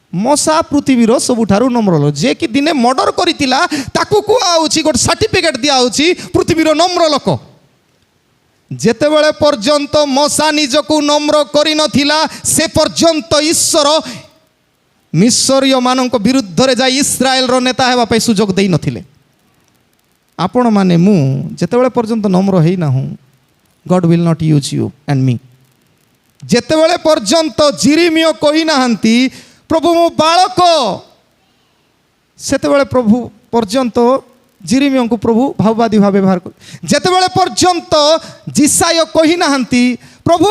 S1: ମୂଷା ପୃଥିବୀର ସବୁଠାରୁ ନମ୍ର ଲୋକ, ଯିଏ କି ଦିନେ ମର୍ଡର କରିଥିଲା, ତାକୁ କୁହାହେଉଛି ଗୋଟେ ସାର୍ଟିଫିକେଟ୍ ଦିଆହେଉଛି ପୃଥିବୀର ନମ୍ର ଲୋକ। ଯେତେବେଳେ ପର୍ଯ୍ୟନ୍ତ ମୂଷା ନିଜକୁ ନମ୍ର କରିନଥିଲା, ସେ ପର୍ଯ୍ୟନ୍ତ ଈଶ୍ୱର ମିଶରୀୟମାନଙ୍କ ବିରୁଦ୍ଧରେ ଯାଇ ଇସ୍ରାଏଲର ନେତା ହେବା ପାଇଁ ସୁଯୋଗ ଦେଇନଥିଲେ। ଆପଣମାନେ ମୁଁ ଯେତେବେଳେ ପର୍ଯ୍ୟନ୍ତ ନମ୍ର ହେଇନାହୁଁ, God will not use you and me. ଯେତେବେଳେ ପର୍ଯ୍ୟନ୍ତ ଜିରିମିୟ କହିନାହାନ୍ତି ପ୍ରଭୁ ମୁଁ ବାଳକ, ସେତେବେଳେ ପ୍ରଭୁ ପର୍ଯ୍ୟନ୍ତ ଜିରିମିୟଙ୍କୁ ପ୍ରଭୁ ଭାବବାଦୀ ଭାବେ ବ୍ୟବହାର କଲେ। ଯେତେବେଳେ ପର୍ଯ୍ୟନ୍ତ ଜିସାୟ କହିନାହାନ୍ତି ପ୍ରଭୁ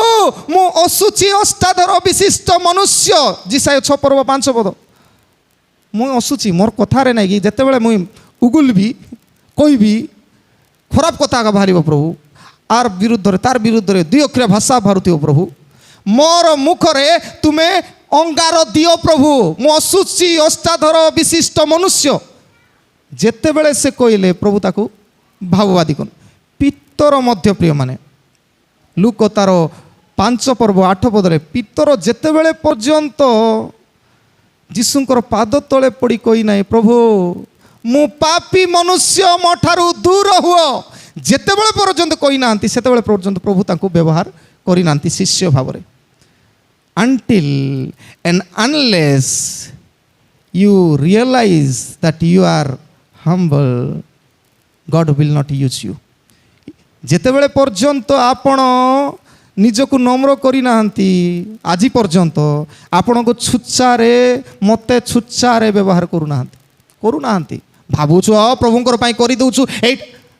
S1: ମୁଁ ଅଶୁଚି ଅଷ୍ଟାଧର ବିଶିଷ୍ଟ ମନୁଷ୍ୟ, ଜିସାୟ 6 ପର୍ବ 5 ପଦ, ମୁଁ ଅଶୁଚି, ମୋର କଥାରେ ନାହିଁ କି ଯେତେବେଳେ ମୁଇଁ ଉଗୁଲବି କହିବି ଖରାପ କଥା ଆକା ବାହାରିବ ପ୍ରଭୁ, ଆର ବିରୁଦ୍ଧରେ ତାର ବିରୁଦ୍ଧରେ 2 ଅକ୍ଷର ଭାଷା ବାହାରୁଥିବ ପ୍ରଭୁ, ମୋର ମୁଖରେ ତୁମେ ଅଙ୍ଗାର ଦିଅ ପ୍ରଭୁ, ମୁଁ ଅଶୁଚି ଅଷ୍ଟାଧର ବିଶିଷ୍ଟ ମନୁଷ୍ୟ। ଯେତେବେଳେ ସେ କହିଲେ ପ୍ରଭୁ ତାକୁ ଭାବବାଦୀ କଲେ। ପିତର ମଧ୍ୟ ପ୍ରିୟମାନେ, ଲୁକ ତାର 5 ପର୍ବ 8 ପଦରେ ପିତର ଯେତେବେଳେ ପର୍ଯ୍ୟନ୍ତ ଯୀଶୁଙ୍କର ପାଦ ତଳେ ପଡ଼ି କହିନାହିଁ ପ୍ରଭୁ ମୁଁ ପାପୀ ମନୁଷ୍ୟ, ମୋ ଠାରୁ ଦୂର ହୁଅ, ଯେତେବେଳେ ପର୍ଯ୍ୟନ୍ତ କହିନାହାନ୍ତି ସେତେବେଳେ ପର୍ଯ୍ୟନ୍ତ ପ୍ରଭୁ ତାଙ୍କୁ ବ୍ୟବହାର କରିନାହାନ୍ତି ଶିଷ୍ୟ ଭାବରେ। until and unless you realize that you are humble, God will not use you. ଯେତେବେଳେ ପର୍ଯ୍ୟନ୍ତ ଆପଣ ନିଜକୁ ନମ୍ର କରିନାହାନ୍ତି, ଆଜି ପର୍ଯ୍ୟନ୍ତ ଆପଣଙ୍କୁ ଛୁଚାରେ ମୋତେ ଛୁଚାରେ ବ୍ୟବହାର କରୁନାହାନ୍ତି। ଭାବୁଛୁ ପ୍ରଭୁଙ୍କର ପାଇଁ କରିଦେଉଛୁ ଏଇ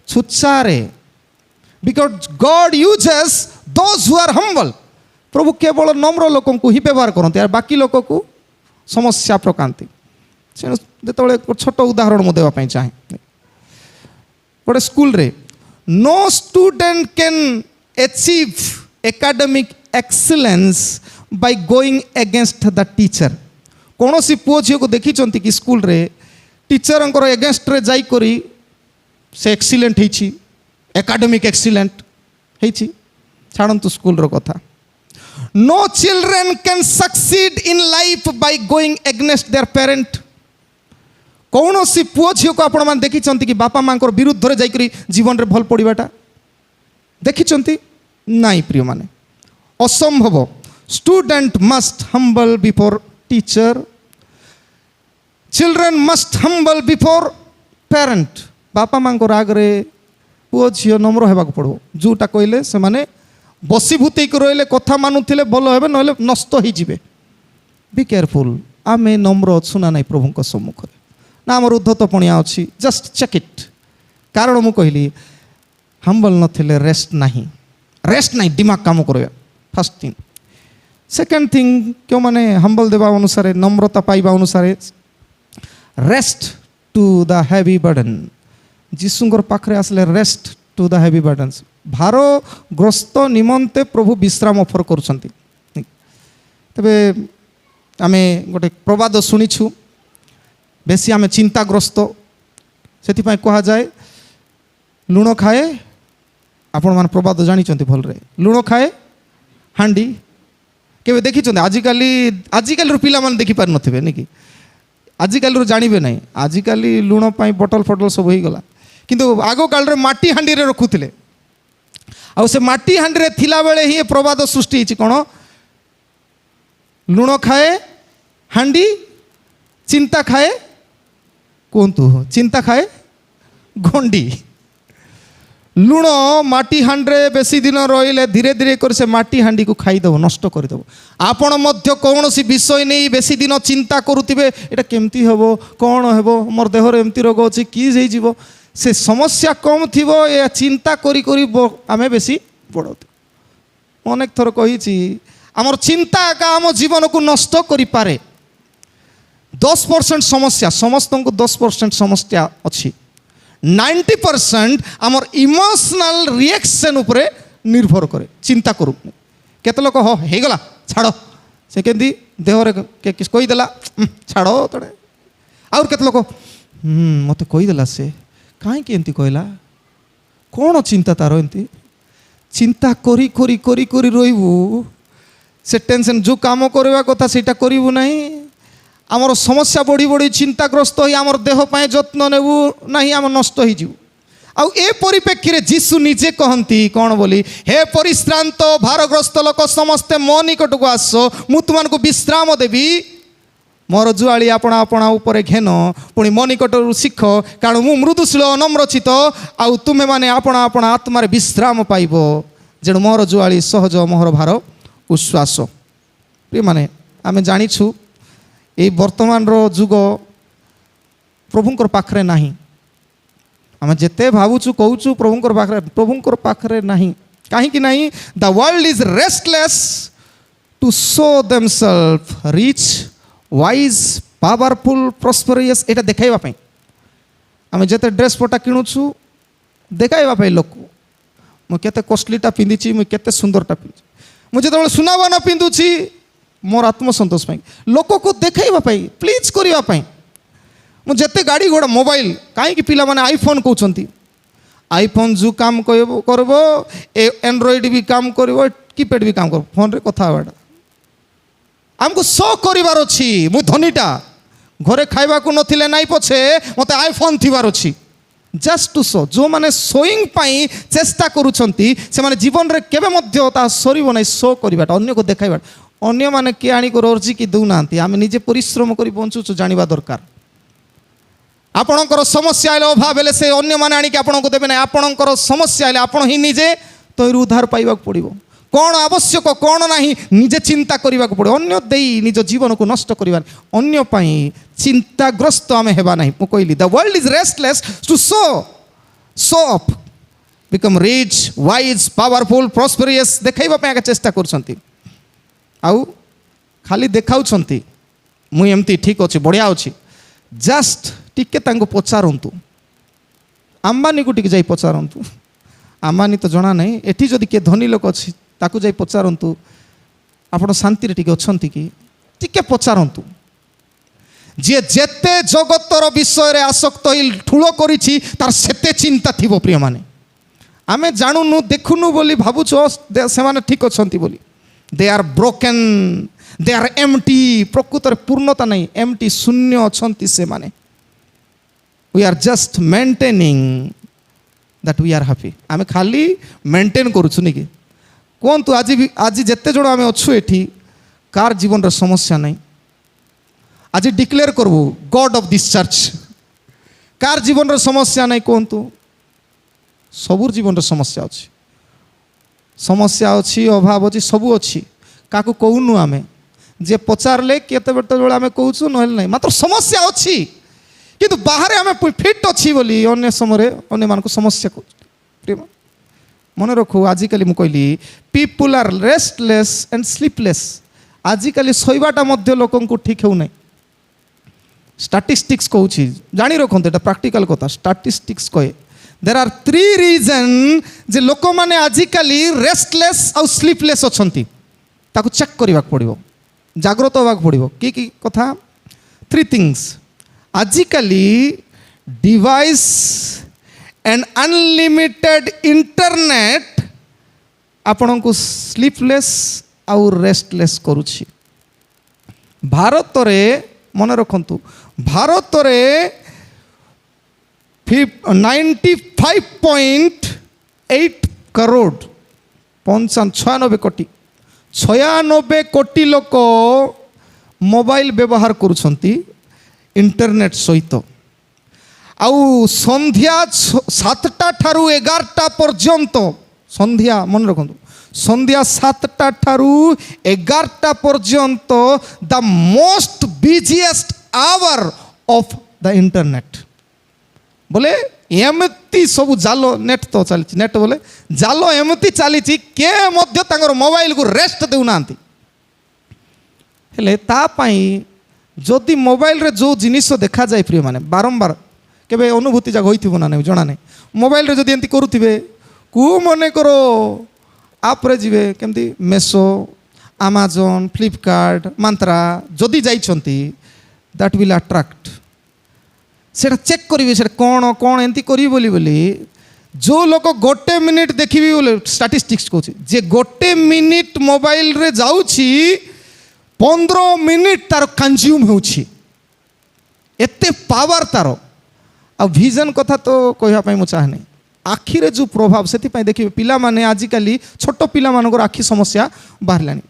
S1: ଛୁଚାରେ, because God uses those who are humble. ପ୍ରଭୁ କେବଳ ନମ୍ର ଲୋକଙ୍କୁ ହିଁ ବ୍ୟବହାର କରନ୍ତି, ଆଉ ବାକି ଲୋକକୁ ସମସ୍ୟା ପକାନ୍ତି। ଯେତେବେଳେ ଛୋଟ ଉଦାହରଣ ମୁଁ ଦେବା ପାଇଁ ଚାହେଁ, ଗୋଟେ ସ୍କୁଲରେ no student can achieve academic excellence by going against the teacher. କୌଣସି ପୁଅ ଝିଅକୁ ଦେଖିଛନ୍ତି କି ସ୍କୁଲରେ ଟିଚରଙ୍କର ଏଗେନଷ୍ଟରେ ଯାଇକରି ସେ ଏକ୍ସିଲେଣ୍ଟ ହେଇଛି, ଏକାଡେମିକ୍ ଏକ୍ସିଲେଣ୍ଟ ହେଇଛି, ଛାଡ଼ନ୍ତୁ ସ୍କୁଲର କଥା। No children can succeed in life by going against their parent. କୌଣସି ପୁଅ ଝିଅକୁ ଆପଣମାନେ ଦେଖିଛନ୍ତି କି ବାପା ମାଙ୍କର ବିରୁଦ୍ଧରେ ଯାଇକରି ଜୀବନରେ ଭଲ ପଡ଼ିବାଟା ଦେଖିଛନ୍ତି? ନାଇଁ ପ୍ରିୟମାନେ, ଅସମ୍ଭବ। Student must humble before teacher. Children must humble before parent. ବାପା ମାଙ୍କର ଆଗରେ ପୁଅ ଝିଅ ନମ୍ର ହେବାକୁ ପଡ଼ିବ। ଯେଉଁଟା କହିଲେ ସେମାନେ ବସିଭୂତିକି ରହିଲେ, କଥା ମାନୁଥିଲେ ଭଲ ହେବେ, ନହେଲେ ନଷ୍ଟ ହେଇଯିବେ। ବି କେୟାରଫୁଲ୍, ଆମେ ନମ୍ର ଅଛୁ ନା ନାହିଁ ପ୍ରଭୁଙ୍କ ସମ୍ମୁଖରେ, ନା ଆମର ଉଦ୍ଧତପଣିଆ ଅଛି? ଜଷ୍ଟ ଚେକ୍ ଇଟ୍। କାରଣ ମୁଁ କହିଲି ହମ୍ବଲ୍ ନଥିଲେ ରେଷ୍ଟ ନାହିଁ, ଦିମାଗ କାମ କରିବା, ଫାର୍ଷ୍ଟ ଥିଙ୍ଗ। ସେକେଣ୍ଡ ଥିଙ୍ଗ, କେଉଁମାନେ ହମ୍ବଲ୍ ଦେବା ଅନୁସାରେ, ନମ୍ରତା ପାଇବା ଅନୁସାରେ rest to the heavy burden. ଯୀଶୁଙ୍କର ପାଖରେ ଆସିଲେ ରେଷ୍ଟ ଟୁ ଦ ହେଭି ବର୍ଡନ୍ସ। ଭାରଗ୍ରସ୍ତ ନିମନ୍ତେ ପ୍ରଭୁ ବିଶ୍ରାମ ଅଫର କରୁଛନ୍ତି। ତେବେ ଆମେ ଗୋଟେ ପ୍ରବାଦ ଶୁଣିଛୁ, ବେଶୀ ଆମେ ଚିନ୍ତାଗ୍ରସ୍ତ, ସେଥିପାଇଁ କୁହାଯାଏ ଲୁଣ ଖାଏ, ଆପଣମାନେ ପ୍ରବାଦ ଜାଣିଛନ୍ତି ଭଲରେ, ଲୁଣ ଖାଏ ହାଣ୍ଡି। କେବେ ଦେଖିଛନ୍ତି? ଆଜିକାଲିର ପିଲାମାନେ ଦେଖିପାରିନଥିବେ ନି କି, ଆଜିକାଲିରୁ ଜାଣିବେ ନାହିଁ। ଆଜିକାଲି ଲୁଣ ପାଇଁ ବଟଲ ଫଟଲ ସବୁ ହେଇଗଲା, କିନ୍ତୁ ଆଗ କାଳରେ ମାଟି ହାଣ୍ଡିରେ ରଖୁଥିଲେ। ଆଉ ସେ ମାଟି ହାଣ୍ଡିରେ ଥିଲାବେଳେ ହିଁ ପ୍ରବାଦ ସୃଷ୍ଟି ହେଇଛି, କ'ଣ लुण खाए हांडी चिंता खाए कहतु चिंता खाए गंडी लुण माटी हांडे बेसी दिन रहिले धीरे धीरे कर से माटी हांडी को खाईदेव नष्ट करदेव आपण मध्य कौन विषय नहीं बेसी दिन चिंता करुवे एटा केमती हम कौन हम मोर देहर एमती रोग अच्छी कि से समस्या कम थी चिंता करी करी आम बेसी बड़ अनेक थर कही आमर चिंता एका आम जीवन को नष्ट करि पारे 10% समस्या समस्त को 10% समस्या अच्छी 90% आमर इमोशनल रिएक्शन उपरे निर्भर करे चिंता करू केते लोक हो गला छाड़ से केंदी देहरे कहीदेला छाड़ तड़े आउर केते लोक मते कहीदेला से कहीं एमती कहला कौन चिंता तार एमती चिंता करी करी करी करी रहीबू से टेंशन जो काम करवा कथा सेटा करिवु नहीं आमर समस्या बढ़ी बढ़ी चिंताग्रस्त हो आमर देह पाए जत्न नेबू नहीं आम नष्ट हो आउ ए परिप्रेक्षी रे जीशु निजे कहती कौन बोली हे परिश्रांत भारग्रस्त लोक समस्ते मो निकट को आस मु तुमको विश्राम देवी मोर जुआली आपणा आपणा उपरे घेन पुणी मो निकट शिख कारण मु मृदुशील अनम्रचित आउ तुम्हें माने आपणा आपणा आत्मार विश्राम पाइब जेणु मोर जुआली सहज मोहर भार उश्वास प्रिय माने आमे जानिछु ए वर्तमान रो जुग प्रभुंकर पाखरे नाही आमे जेते भावुछु कहूछु प्रभुंकर पाखरे नाही काहे कि नाही the world is restless to show themselves rich wise powerful prosperous एटा देखाइबा पई आमे जेते ड्रेस पटा किणुछु देखाइबा पई लोक मु केते कॉस्टलीटा पिंदिछि मु केते सुंदरटा पिंदिछि मु जेते सुनावा न पिंदुछि मोर आत्मसंतोष पाई लोक को देखाइबा पाई प्लीज करिबा पाई मु जेते गाड़ी घोड़ा मोबाइल कहीं पिला माने आईफोन कहउछंती आईफोन जो काम करबो एंड्रॉइड भी काम करबो कीपैड भी काम करबो फोन रे कथा होबाटा हमको शो करिवार अछि मु धनीटा घरे खाइबा को नथिले नाइ पछे मते आईफोन थिवार अछि जस्ट टू शो जो माने शोइंग पाई चेष्टा करूछंती से माने जीवन रे केबे मध्य ता सरीबो नै शो करिवाटा अन्य को देखाइबाटा अन्य माने के आनी को रोजी की दउनांती आमे निजे परिश्रम करी बंचुछु जानिबा दरकार आपणकर समस्या आइले अभाव हेले से अन्य माने आनी के आपन को देबे नै आपणकर समस्या आइले आपन ही निजे तोर उद्धार पाइबा पड़िबो कौन आवश्यक कौन नहीं निजे चिंता करने को पड़े अन्य दे निज जीवन को नष्ट करवा अन्य पाई चिंताग्रस्त आम हेबा नहीं मु कहली the world is restless to show up become rich wise powerful prosperous देखैबा पे आगे चेष्टा करछंती आउ खाली देखाउछंती मु एमती ठीक अछि बढ़िया अछि जस्ट टिके तांको पचारंतु अंबानी को टिके जाई पचारंतु अंबानी तो जना नहीं एठी जदि के धनी लोक अछि ताकू जाई पचारंतु आपण शांति रे टिके अछंती कि टिके पचारंतु जे जेते जगतर विषय रे आसक्त होई ठुलो करिछि तार सेते चिंता थिबो प्रिय माने आमे जानुनु देखुनु बोली भाबुछो से माने ठीक अछंती बोली they are broken they are empty प्रकृत रे पूर्णता नहीं एम्प्टी शून्य अछंती से माने we are just maintaining that we are happy आमे खाली मेंटेन करूछु नि कि कहतु आज जिते जन आम अच्छु ये कार जीवन रे समस्या नहीं आज डिक्लेयर करबू God of this church car जीवन रे समस्या नहीं कहतु सबूर जीवन रे समस्या अच्छी अभाव अच्छी सबू अच्छी क्या कहूनु आम जे पचारे केते बेटे आम कहूँ ना नहीं मात्र समस्या अच्छी किंतु बाहर आम फिट अच्छी बोली अन्य समय अन्य मान समस्या कहूँ मन रखु आजिकल मु कहली people are restless and sleepless आजिकल शोवाटा लोक ठीक हो नहीं स्टैटिस्टिक्स कहूँ जानी रखते एटा प्रैक्टिकल कथा स्टैटिस्टिक्स कहे देर आर 3 रीजन जे लोक मैंने आजिकल रेस्टलेस आउ स्लीपलेस अच्छी ताकू चेक करने पड़ो जाग्रत होगा पड़ो कि कथा 3 थिंग्स आजिकल डिवाइस एंड अनलिमिटेड इंटरनेट आपण को स्लीपलेस आउ रेस्टलेस करुछि भारत रे मन रखंतु भारत रे 95.8 करोड़ 96 कोटी लोक मोबाइल व्यवहार करुछंती इंटरनेट सहित आउ संध्या 7टा ठारू 11टा पर्यंत संध्या मन रखु संध्या 7टा ठारू 11टा पर्यंत the most busiest hour of the internet बोले एमती सब जाल नेट तो चली नेट बोले जाल एमती चली के मोबाइल को रेस्ट देना हेले तापाई जदि मोबाइल रे जो जिनिस देखा जाए प्रिय माने बारंबार केबे अनुभूति जाग होइथिबो ना नहीं जना नहीं मोबाइल रे जदि एंती करूथिबे कु मने करो आप रे जिवे केमती मेसो अमेज़न फ्लिपकार्ट मंत्रा जदि जाइछंती दैट विल अट्रैक्ट सेटा चेक करिवे सेटा कोन कोन एंती करी बोली जो लोक गोटे मिनिट देखिबी बोले स्टैटिस्टिक्स कहूँ जे गोटे मिनिट मोबाइल रे जाउछि 15 मिनिट तार कंज्यूम होउछि एते पावर तार आ विजन कथा तो कहवाई मुझे चाहे नहीं आखिरे जो प्रभाव से देखिए पिला माने आजिकली छोट पिला मानकर आखि समस्या बाहर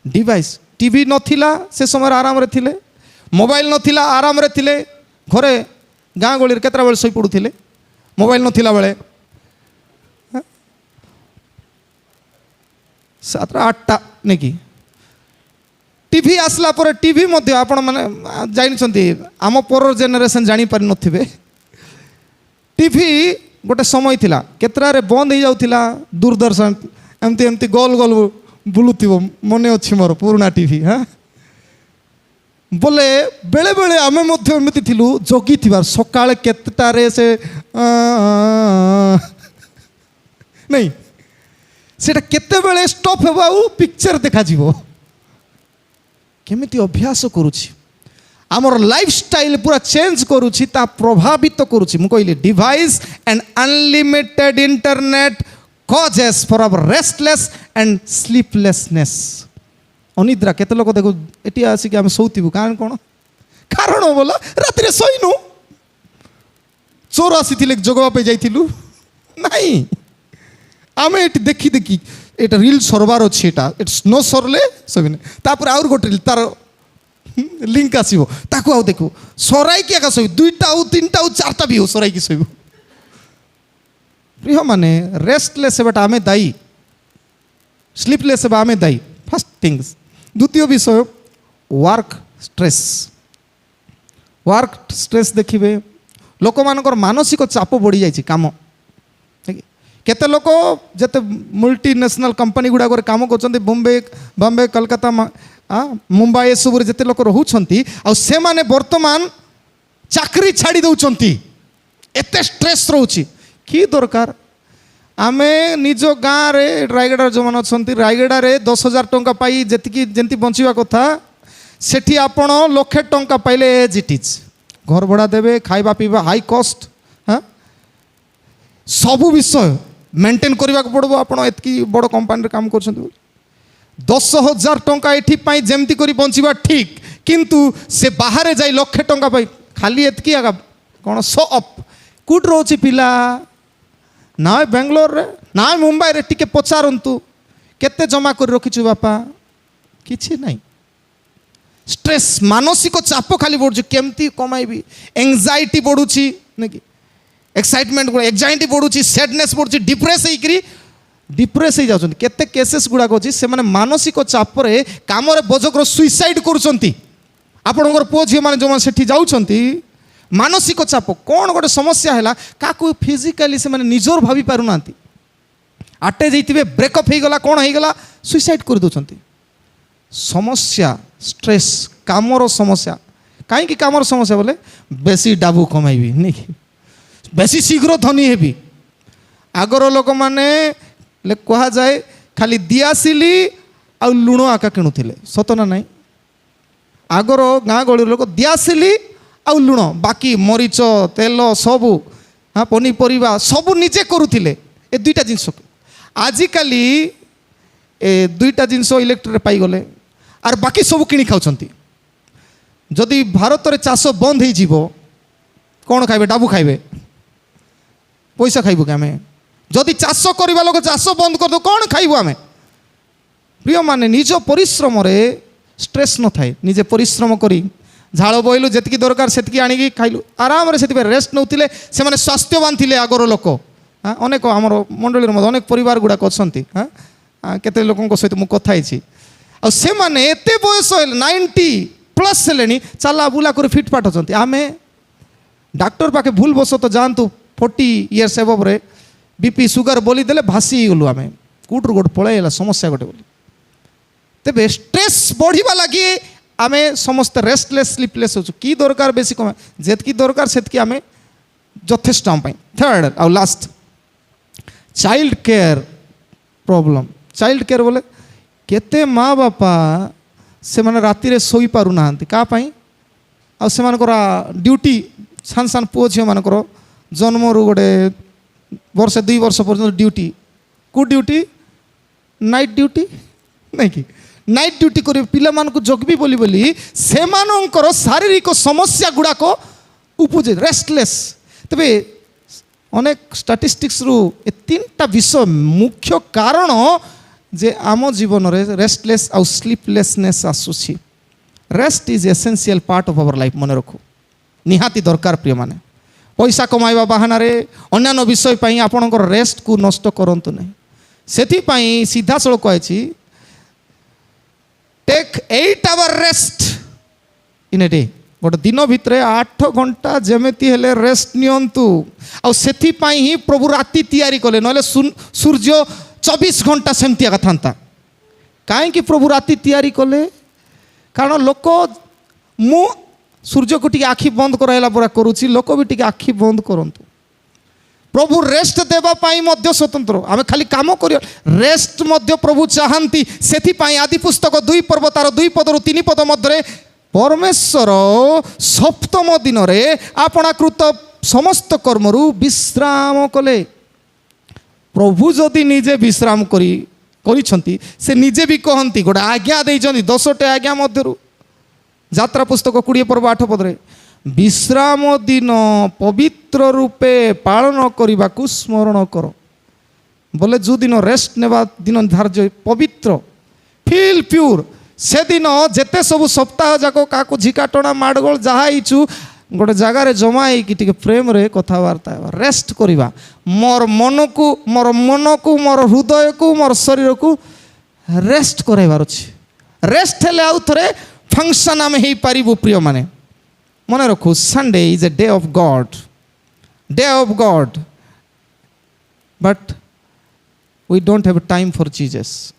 S1: डिवाइस टीवी नथिला से समय आराम रे थिले मोबाइल नथिला आराम रे थिले घरे गाँ गली केतरा बेले शोई पड़ुथिले मोबाइल नथिला बेले 7टा 8टा नहीं कि टीवी आसला पर टीवी मध्य आपण माने जानिछंती आम पर जेनेरेशन जानी पारि नथिबे टीवी गोटे समय थिला केतरारे बंद हो जाउथिला दूरदर्शन एमती एमती गोल गोल बुलुथिबो मने अछि मोर पुराना टीवी हाँ बोले बेले बेले आमे मध्य एमती थिलु जगी थिबार सकाळे केतटारे से नहीं सेटा केते बेले स्टॉप हेबा पिक्चर देखा जीवो केमिति अभ्यास करूछि आमर लाइफस्टाइल पूरा चेंज करुछि ता प्रभावित करुछि मु कहली device and unlimited internet causes for our restless and sleeplessness अनिद्रा केते लोक देखो एटी आसिक आम शोथिबु कारण कोन कारण बोला राति रे सोइनु चोर आसीथिले जगवा पे जाइथिलु नाही आमे एटी देखी देखी एटा रील सरबार अछि एटा इट्स नो सरले सबिने तापर आउर गोटे रील तार लिंक आसो ताकू आउ देखो सराई कि एका शोब 2टा आउ 3टा आउ 4टा भी हो सराई की शोब प्रिय माने रेस्टलेस हेबाटा आमे दायी स्लीपलेस हेबा आमे दायी फर्स्ट थिंग्स द्वितीय विषय वर्क स्ट्रेस देखिए लोक मानकर मानसिक चाप बढ़ी जाइए काम केते लोक जते मल्टीनेशनल कंपनी गुड़ाक काम कर बॉम्बे कलकत्ता मुंबई ये सब जिते लोक रोचंती से माने वर्तमान चाकरी छाड़ी दौरान एते स्ट्रेस रोची कि दरकार आमे निज गाँव रे रायगड़ा जो मैंने अच्छा रायगड़ा 10,000 टंका पाई जी जमी बंचा कथा सेठी आपण लक्षे टंका पाइले एज इट इज घर भड़ा देवे खाइबा पीवा हाई कॉस्ट हाँ सबू विषय मेंटेन करने को पड़ो आप बड़ कंपानी काम कर 10,000 टंका ये जमती कर बंचा ठीक किंतु से बाहर जाई लक्षे टंका पाई खाली एतकी आगा कौन शो अप कूट रोची पिला ना बेंगलोर रे ना मुंबई रे टिके पचारंतु केते जमा कर रखिछु बापा किछि नहीं स्ट्रेस मानसिक चाप खाली बढ़ुची केमती कमाइबी एंजाइटी बढ़ुची नहीं एक्साइटमेंट एंजाइटी बढ़ुची सैडनेस बढ़ुची डिप्रेस हो जाउछन केते केसेस गुड़ाक अच्छी से माने मानसिक चाप रे काम रे बोझकर सुइसाइड करूछंती आपणकर पुओ झियो माने जो सेठी जाउछंती मानसिक चाप कौन गोटे समस्या है क्या फिजिकाली से माने निजोर भाभी पारु नांती आटे जाइए ब्रेकअप हो गला कौन हो गला सुइसाइड कर दौरान समस्या स्ट्रेस कामर समस्या कहीं कामर समस्या बोले बेसी डाबू कमाइबी नहीं बेसी शीघ्र धनी हेबी आगर लोक मैंने कह जाए खाली दियासिली आ लुण आका किणुले सत ना नहीं आगर गाँ गहली लोक दियासिली आ लुण बाकी मरीच तेल सबू हाँ पनीपरिया सबू निजे करुले ए दुईटा जिनस आजिकाली ए दुईटा जिनस इलेक्ट्रिक पाईगले आर बाकी सबू किणी खाऊंट जदि भारत में चाष बंद हो कौन खाइबे डाबू खाइबे पैसा खाइबू कि आम जदि चाष करवा लोक चाष बंद कर दो कौन खाइबू आम प्रिय माने निज परिश्रम ଷ୍ଟ୍ରେସ୍ ନଥାଏ। ନିଜେ ପରିଶ୍ରମ କରି ଝାଳ ବୋହିଲୁ, ଯେତିକି ଦରକାର ସେତିକି ଆଣିକି ଖାଇଲୁ ଆରାମରେ। ସେଥିପାଇଁ ରେଷ୍ଟ ନେଉଥିଲେ, ସେମାନେ ସ୍ୱାସ୍ଥ୍ୟବାନ ଥିଲେ ଆଗର ଲୋକ। ଅନେକ ଆମର ମଣ୍ଡଳୀର ମଧ୍ୟ ଅନେକ ପରିବାର ଗୁଡ଼ାକ ଅଛନ୍ତି। କେତେ ଲୋକଙ୍କ ସହିତ ମୁଁ କଥା ହେଇଛି, ଆଉ ସେମାନେ ଏତେ ବୟସ ହେଲେ 90+ ହେଲେଣି, ଚାଲା ବୁଲା କରି ଫିଟଫାଟ ଅଛନ୍ତି। ଆମେ ଡାକ୍ତର ପାଖେ ଭୁଲ ବଶତଃ ଯାଆନ୍ତୁ 40 ଇୟର୍ସ ଏଭବରେ ବିପି ସୁଗାର ବୋଲି ଦେଲେ ଭାସି ହେଇଗଲୁ ଆମେ, କେଉଁଠୁ ଗୋଟେ ପଳାଇଗଲା ସମସ୍ୟା ଗୋଟେ ବୋଲି। ତେବେ ଷ୍ଟ୍ରେସ୍ ବଢ଼ିବା ଲାଗି ଆମେ ସମସ୍ତେ ରେଷ୍ଟଲେସ୍ ସ୍ଲିପଲେସ୍ ହେଉଛୁ। କି ଦରକାର ବେଶୀ କମେ, ଯେତିକି ଦରକାର ସେତିକି ଆମେ ଯଥେଷ୍ଟ ଆମ ପାଇଁ। ଥାର୍ଡ଼ ଆଉ last, child care problem. Child care ବୋଲେ କେତେ ମା ବାପା ସେମାନେ ରାତିରେ ଶୋଇପାରୁନାହାନ୍ତି, କାହା ପାଇଁ? ଆଉ ସେମାନଙ୍କର ଡ୍ୟୁଟି, ସାନ ସାନ ପୁଅ ଝିଅମାନଙ୍କର ଜନ୍ମରୁ ଗୋଟେ ବର୍ଷେ 2 ବର୍ଷ ପର୍ଯ୍ୟନ୍ତ ଡ୍ୟୁଟି। କେଉଁ ଡ୍ୟୁଟି? ନାଇଟ୍ ଡ୍ୟୁଟି ନାଇଁ କି? ନାଇଟ୍ ଡ୍ୟୁଟି କରିବେ, ପିଲାମାନଙ୍କୁ ଜଗିବି ବୋଲି ସେମାନଙ୍କର ଶାରୀରିକ ସମସ୍ୟା ଗୁଡ଼ାକ ଉପୁଜେ, ରେଷ୍ଟଲେସ୍। ତେବେ ଅନେକ ଷ୍ଟାଟିଷ୍ଟିକ୍ସରୁ ଏ 3ଟା ବିଷୟ ମୁଖ୍ୟ କାରଣ ଯେ ଆମ ଜୀବନରେ ରେଷ୍ଟଲେସ୍ ଆଉ ସ୍ଲିପଲେସନେସ୍ ଆସୁଛି। Rest is essential part of hour life. ମନେ ରଖୁ, ନିହାତି ଦରକାର ପ୍ରିୟମାନେ। ପଇସା କମାଇବା ବାହାନାରେ ଅନ୍ୟାନ୍ୟ ବିଷୟ ପାଇଁ ଆପଣଙ୍କର ରେଷ୍ଟକୁ ନଷ୍ଟ କରନ୍ତୁ ନାହିଁ। ସେଥିପାଇଁ ସିଧାସଳଖ କହିଛି, take 8 hour rest in a day. ଗୋଟେ ଦିନ ଭିତରେ 8 ଘଣ୍ଟା ଯେମିତି ହେଲେ ରେଷ୍ଟ ନିଅନ୍ତୁ। ଆଉ ସେଥିପାଇଁ ହିଁ ପ୍ରଭୁ ରାତି ତିଆରି କଲେ, ନହେଲେ ସୂର୍ଯ୍ୟ 24 ଘଣ୍ଟା ସେମିତି ଏକା ଥାନ୍ତା। କାହିଁକି ପ୍ରଭୁ ରାତି ତିଆରି କଲେ? କାରଣ ଲୋକ, ମୁଁ ସୂର୍ଯ୍ୟକୁ ଟିକେ ଆଖି ବନ୍ଦ କରାଇଲା ପରେ କରୁଛି, ଲୋକ ବି ଟିକେ ଆଖି ବନ୍ଦ କରନ୍ତୁ। ପ୍ରଭୁ ରେଷ୍ଟ ଦେବା ପାଇଁ ମଧ୍ୟ ସ୍ୱତନ୍ତ୍ର, ଆମେ ଖାଲି କାମ କରିବା, ରେଷ୍ଟ ମଧ୍ୟ ପ୍ରଭୁ ଚାହାନ୍ତି। ସେଥିପାଇଁ ଆଦି ପୁସ୍ତକ 2 ପର୍ବ ତାର 2 ପଦରୁ 3 ପଦ ମଧ୍ୟରେ ପରମେଶ୍ୱର 7ମ ଦିନରେ ଆପଣାକୃତ ସମସ୍ତ କର୍ମରୁ ବିଶ୍ରାମ କଲେ। ପ୍ରଭୁ ଯଦି ନିଜେ ବିଶ୍ରାମ କରିଛନ୍ତି, ସେ ନିଜେ ବି କହନ୍ତି, ଗୋଟେ ଆଜ୍ଞା ଦେଇଛନ୍ତି 10ଟି ଆଜ୍ଞା ମଧ୍ୟରୁ, ଯାତ୍ରା ପୁସ୍ତକ 20 ପର୍ବ 8 ପଦରେ, ବିଶ୍ରାମ ଦିନ ପବିତ୍ର ରୂପେ ପାଳନ କରିବାକୁ ସ୍ମରଣ କର। ବୋଲେ ଯେଉଁ ଦିନ ରେଷ୍ଟ ନେବା ଦିନ ଧାର୍ଯ୍ୟ, ପବିତ୍ର, ଫିଲ୍ ପ୍ୟୁର୍, ସେଦିନ ଯେତେ ସବୁ ସପ୍ତାହ ଯାକ କାହାକୁ ଝିକାଟଣା ମାଡ଼ଗୋଳ ଯାହା ହେଇଛୁ, ଗୋଟେ ଜାଗାରେ ଜମା ହେଇକି ଟିକେ ପ୍ରେମରେ କଥାବାର୍ତ୍ତା ହେବା, ରେଷ୍ଟ କରିବା। ମୋର ମନକୁ ମୋର ହୃଦୟକୁ ମୋର ଶରୀରକୁ ରେଷ୍ଟ କରାଇବାର ଅଛି। ରେଷ୍ଟ ହେଲେ ଆଉ ଥରେ ଫଙ୍କସନ୍ ଆମେ ହେଇପାରିବୁ ପ୍ରିୟମାନେ। ମନେ ରଖୁ, Sunday is a day of God, day of God, but we don't have time for Jesus.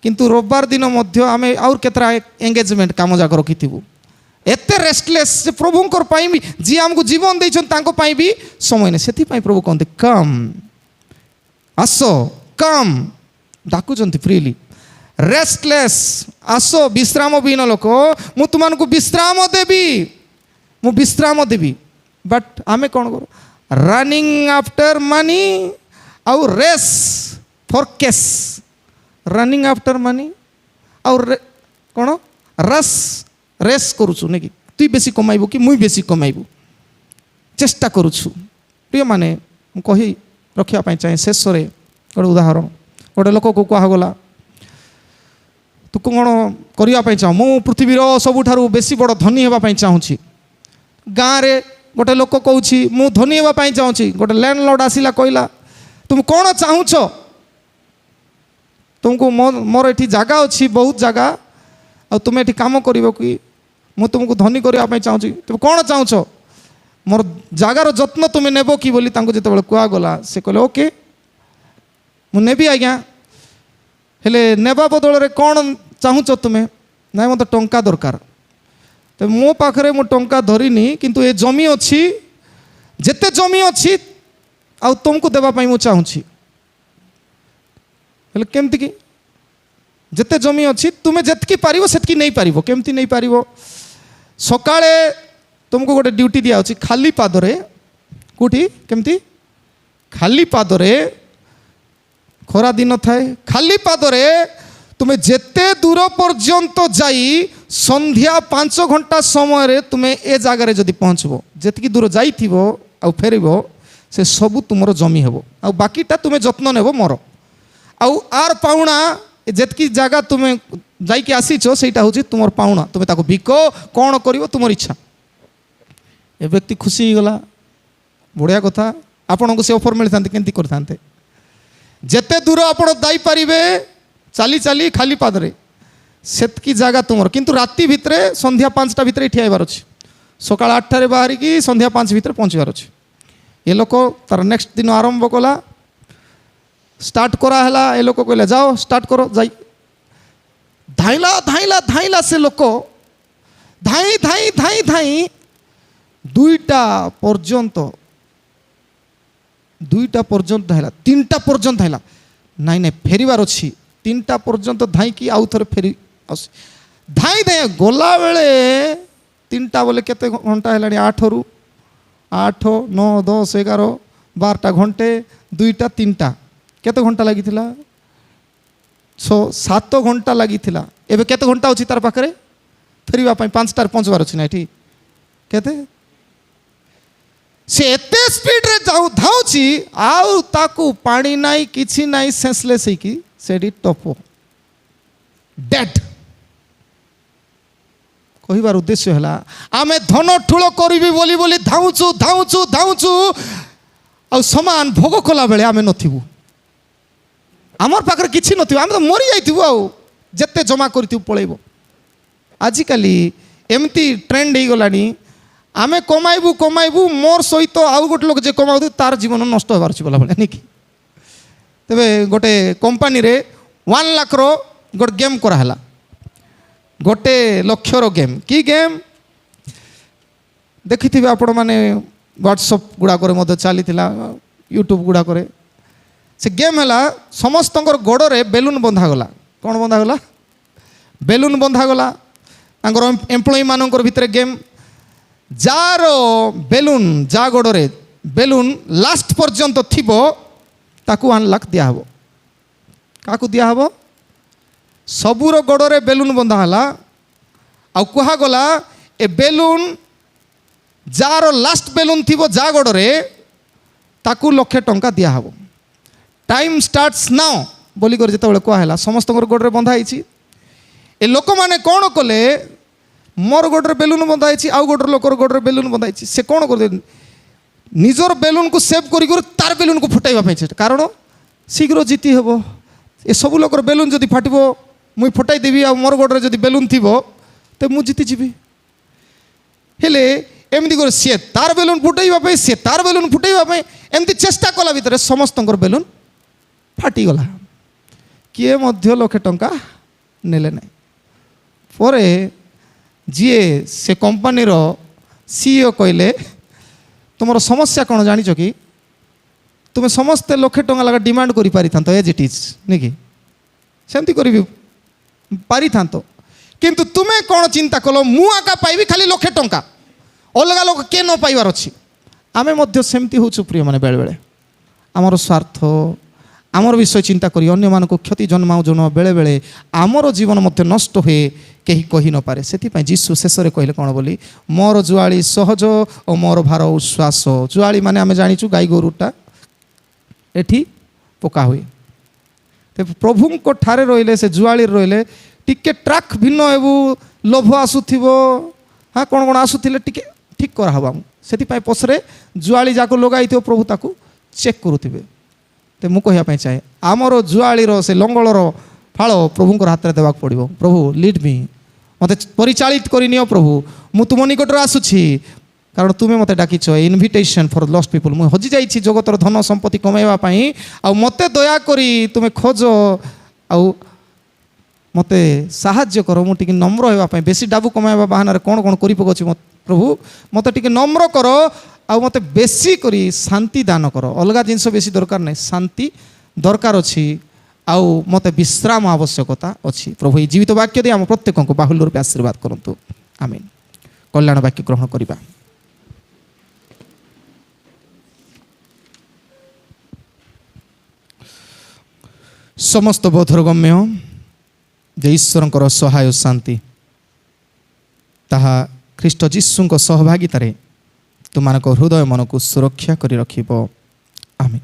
S1: किंतु रविवार दिन मध्य आमे और केतरा एंगेजमेंट काम जाक रखिथिबु, एते रेस्टलेस से प्रभुंकर पाई भी जी हमको जीवन देइछन तांको पाई भी समय नै। सेथि पाई प्रभु कहते कम, आसो, कम, डाकुचंती फ्रीली, रेस्टलेस, आसो, विश्राम बिन लोक, मु तुमनको विश्राम देबी, मु विश्राम देबी। बट आमे कोन करो, running after money or race for cash, running after money or कौन रेस करुछु नहीं कि तु बेसी कमाइबू कि मुई बेसी कमाइबू, चेष्टा करुछु। प्रिय माने कही रखा चाहे शेष रे गोटे उदाहरण, गोटे लोक को कहगला तू कौन करने चाह, मु पृथ्वीर सबुठारु बेसी बड़ धनी होगापी चाहूँगी। गाँव रे गोटे लोक कहूँ मु धनी होगापी चाहूँगी, गोटे लैंडलॉर्ड आसिला कहला तुम कौन चाहूच, तुमको मोर ये जगह अच्छी बहुत जगह, आ तुम ये कम कर कि मु तुमको धनी करने चाहूँगी, तुम कौन चाहूच, मोर जगार जत्न तुम नेब कि बोली जो कहगला, से कहले ओके मु नेबी आज्ञा, हेले नेबा बदल रे कौन चाहूच तुम्हें, ना मत टंका दरकार, तो मो पाखरे मु टंका धरिनी, किंतु ए जमी अच्छी, जेते जमी अच्छी आ तुमको देवाई मु चाहूँगी। हेले केमती कि जेते जमी अच्छी तुम्हें जितकी पार से नहीं पार, केमती नहीं पार, सकाळे तुमको गोटे ड्यूटी दिया अच्छी, खाली पादरे कौटी केमती खाली पादरे, खरा दिन थाए खाली पादरे तुम्हें जेते दूर पर्यंत जाई संध्या 5 घंटा समय तुम्हें ए जगार जदि पहुँचब, जेतकी दूर जाइथिबो आ फेरब से सबू तुमर जमी हेबो, आ बाकीटा तुम्हें जत्न नेब मोर, आउ आर पाउना जेतकी जगह तुम्हें ଯାଇକି ଆସିଛ ସେଇଟା ହେଉଛି ତୁମର ପାଉଣା, ତୁମେ ତାକୁ ବିକ, କ'ଣ କରିବ ତୁମର ଇଚ୍ଛା। ଏ ବ୍ୟକ୍ତି ଖୁସି ହେଇଗଲା, ବଢ଼ିଆ କଥା, ଆପଣଙ୍କୁ ସେ ଅଫର୍ ମିଳିଥାନ୍ତେ କେମିତି କରିଥାନ୍ତେ? ଯେତେ ଦୂର ଆପଣ ଯାଇପାରିବେ ଚାଲି ଚାଲି ଖାଲି ପାଦରେ ସେତିକି ଜାଗା ତୁମର, କିନ୍ତୁ ରାତି ଭିତରେ ସନ୍ଧ୍ୟା 5ଟା ଭିତରେ ଏଠି ଆଇବାର ଅଛି, ସକାଳ 8ଟାରେ ବାହାରିକି ସନ୍ଧ୍ୟା 5 ଭିତରେ ପହଞ୍ଚିବାର ଅଛି। ଏ ଲୋକ ତାର ନେକ୍ସଟ ଦିନ ଆରମ୍ଭ କଲା, ଷ୍ଟାର୍ଟ କରାହେଲା, ଏ ଲୋକ କହିଲେ ଯାଅ ଷ୍ଟାର୍ଟ କର, ଯାଇ ଧାଇଁଲା ଧାଇଁଲା ଧାଇଁଲା, ସେ ଲୋକ ଧାଇଁ ଧାଇଁ ଧାଇଁ ଧାଇଁ 2ଟା ପର୍ଯ୍ୟନ୍ତ ଧାଇଁଲା, 3ଟା ପର୍ଯ୍ୟନ୍ତ ଧାଇଁଲା, ନାଇଁ ନାଇଁ ଫେରିବାର ଅଛି, 3ଟା ପର୍ଯ୍ୟନ୍ତ ଧାଇଁକି ଆଉ ଥରେ ଫେରି ଆସ, ଧାଇଁ ଧାଇଁ ଗଲାବେଳେ 3ଟା ବୋଲେ କେତେ ଘଣ୍ଟା ହେଲାଣି, 8ରୁ 8, 9, 10, 11, 12ଟା ଘଣ୍ଟେ, 2ଟା 3ଟା କେତେ ଘଣ୍ଟା ଲାଗିଥିଲା? 7 ଘଣ୍ଟା ଲାଗିଥିଲା। ଏବେ କେତେ ଘଣ୍ଟା ଅଛି ତାର ପାଖରେ ଫେରିବା ପାଇଁ? 5ଟାରେ ପହଞ୍ଚିବାର ଅଛି ନା ଏଠି, କେତେ ସେ ଏତେ ସ୍ପିଡରେ ଧାଉଛି, ଆଉ ତାକୁ ପାଣି ନାହିଁ କିଛି ନାହିଁ, ସେନ୍ସଲେସ୍ ହେଇକି ସେଠି ଟପ ଡେଡ୍। କହିବାର ଉଦ୍ଦେଶ୍ୟ ହେଲା ଆମେ ଧନ ଠୁଳ କରିବି ବୋଲି ବୋଲି ଧାଉଁଛୁ ଧାଉଁଛୁ ଧାଉଁଛୁ, ଆଉ ସମାନ ଭୋଗ କଲା ବେଳେ ଆମେ ନଥିବୁ, আমার পাখে কিছু নথিব, আমি তো মরি যাইথিবু, আউ যেতে জমা করিথিবু পলাইব। আজকালি এমতি ট্রেন্ড হয়েগলানি, আমি কমাইবু কমাইবু, মোর সহিত আউ গোটে লোক যে কমাউ তার জীবন নষ্ট হবার আছে বলা বলে নাকি। তবে গোটে কোম্পানিরে 1 লাখর গোটে গেম করা হলা, 1 লক্ষর গেম। কি গেম দেখিথিবে আপন মানে হোয়াটসঅ্যাপ গুড়াকরে মধ্যে চালিଥିଲା, यूट्यूब गुड़ाकरे से गेम है समस्त गोड़े बेलून बंधागला। कौन बंधागला? बेलून बंधागला। एम्प्लॉई मान भितर गेम, जार बेलून जा गोड़े बेलून लास्ट पर्यंत थी ताकू 1 लाख दिहब। क्या दिहब? सबूर गोड़े बेलून बंधाला, आउ कहगला ए बेलून जार लास्ट बेलून थी जा गोड़े ताकू 1 लाख टंका दिहब। टाइम स्टार्ट्स नाउ बोली कर जिते कहला समस्त गोड़े बंधाई। ए लोक मैंने कौन कले, मोर गोड़े बेलून बंधाई, आउ गोटे लोकर गोड़े बेलून बंधाई, से कौन कर निजर बेलून को सेव कर तार बेलून को फुटाइबा चेष्टा, कारण शीघ्र जीति हेब। ए सब लोकर बेलून जदि फाटब मुई फुटाई देवी, आ मोर गोड़े जदि बेलून थी तो मुझे जीति जीवी। हेले एमती कर सी तार बेलून फुटाइबा, सी तार बेलून फुटाइबा एमती चेष्टा कला भितर समस्त बेलून फाटीगला। किए मध्य 1 लाख टंका नेले ना। पर जी से कंपनी सीईओ कहले तुम समस्या कौन जानिच कि तुम्हें समस्ते 1 लाख टंका लगा डिमांड कर पारि था एज इट इज नहीं कि सेमती कर पारि था, किंतु तुम्हें कौन चिंता कल मु आका पाइबी खाली 1 लाख टंका, अलग लोक किए न पाइबार अच्छी। आमे मध्य सेमती होचु प्रिय माने बेले बेले आमर स्वार्थ आमर विषय चिंता करी अन्य मानक क्षति जन्माऊ जन बेले बेले आमर जीवन मध्य नष्ट हुए कहीं कही न पारे। से जीशु शेष में कहले कौन बोली, मोर जुआली सहज और मोर भार उश्वास। जुआली माने आमे जानिचु गाई गोरुटा एठी पका हुए। तो प्रभु को ठारे रहिले से जुआली रहिले टिके ट्राक भिन्न हेबू, लोभ आसुथिबो, हाँ कौन कौन आसुथिले टिके ठीक कराहबा। से पछरे जुआली जाको लगाई प्रभु ताकू चेक करुथिबे। तो मु कहवाई चाहे आमर जुआली से लंगलर फाड़ प्रभु हाथ में देवाक पड़ो। प्रभु लीड मी, मत परिचालित करनियो प्रभु, मु तुम निकटर आसुची, कारण तुम्हें मत डाकिच इनविटेशन फॉर लॉस्ट पीपल। मुझे हजि जाइए जगतर धन संपत्ति कमाइवाई, आ मते दया करी तुम्हें खोज, आउ मते साहाଯ୍ୟ कर, मुझे नम्र होगापी। बेसी डाबू कमाइबा बाहाना कौन कौन कर पकाउछि प्रभु, मत टे नम्र कर, आ मत बेसी करी शांति दान कर। अलग जिनस बेसी दरकार नहीं, शांति दरकार अच्छी, आउ मत विश्राम आवश्यकता अच्छी। प्रभु ये जीवित वाक्य दे आम प्रत्येक को बाहुल्य रूपे आशीर्वाद करंतु। आमीन। कल्याण वाक्य ग्रहण करिबा। समस्त बोधरगम्य जे ईश्वर सहाय शांति ताहा ख्रीष्ट जीशु सहभागितार तुम हृदय मन को सुरक्षा करी रखिबो। आमीन।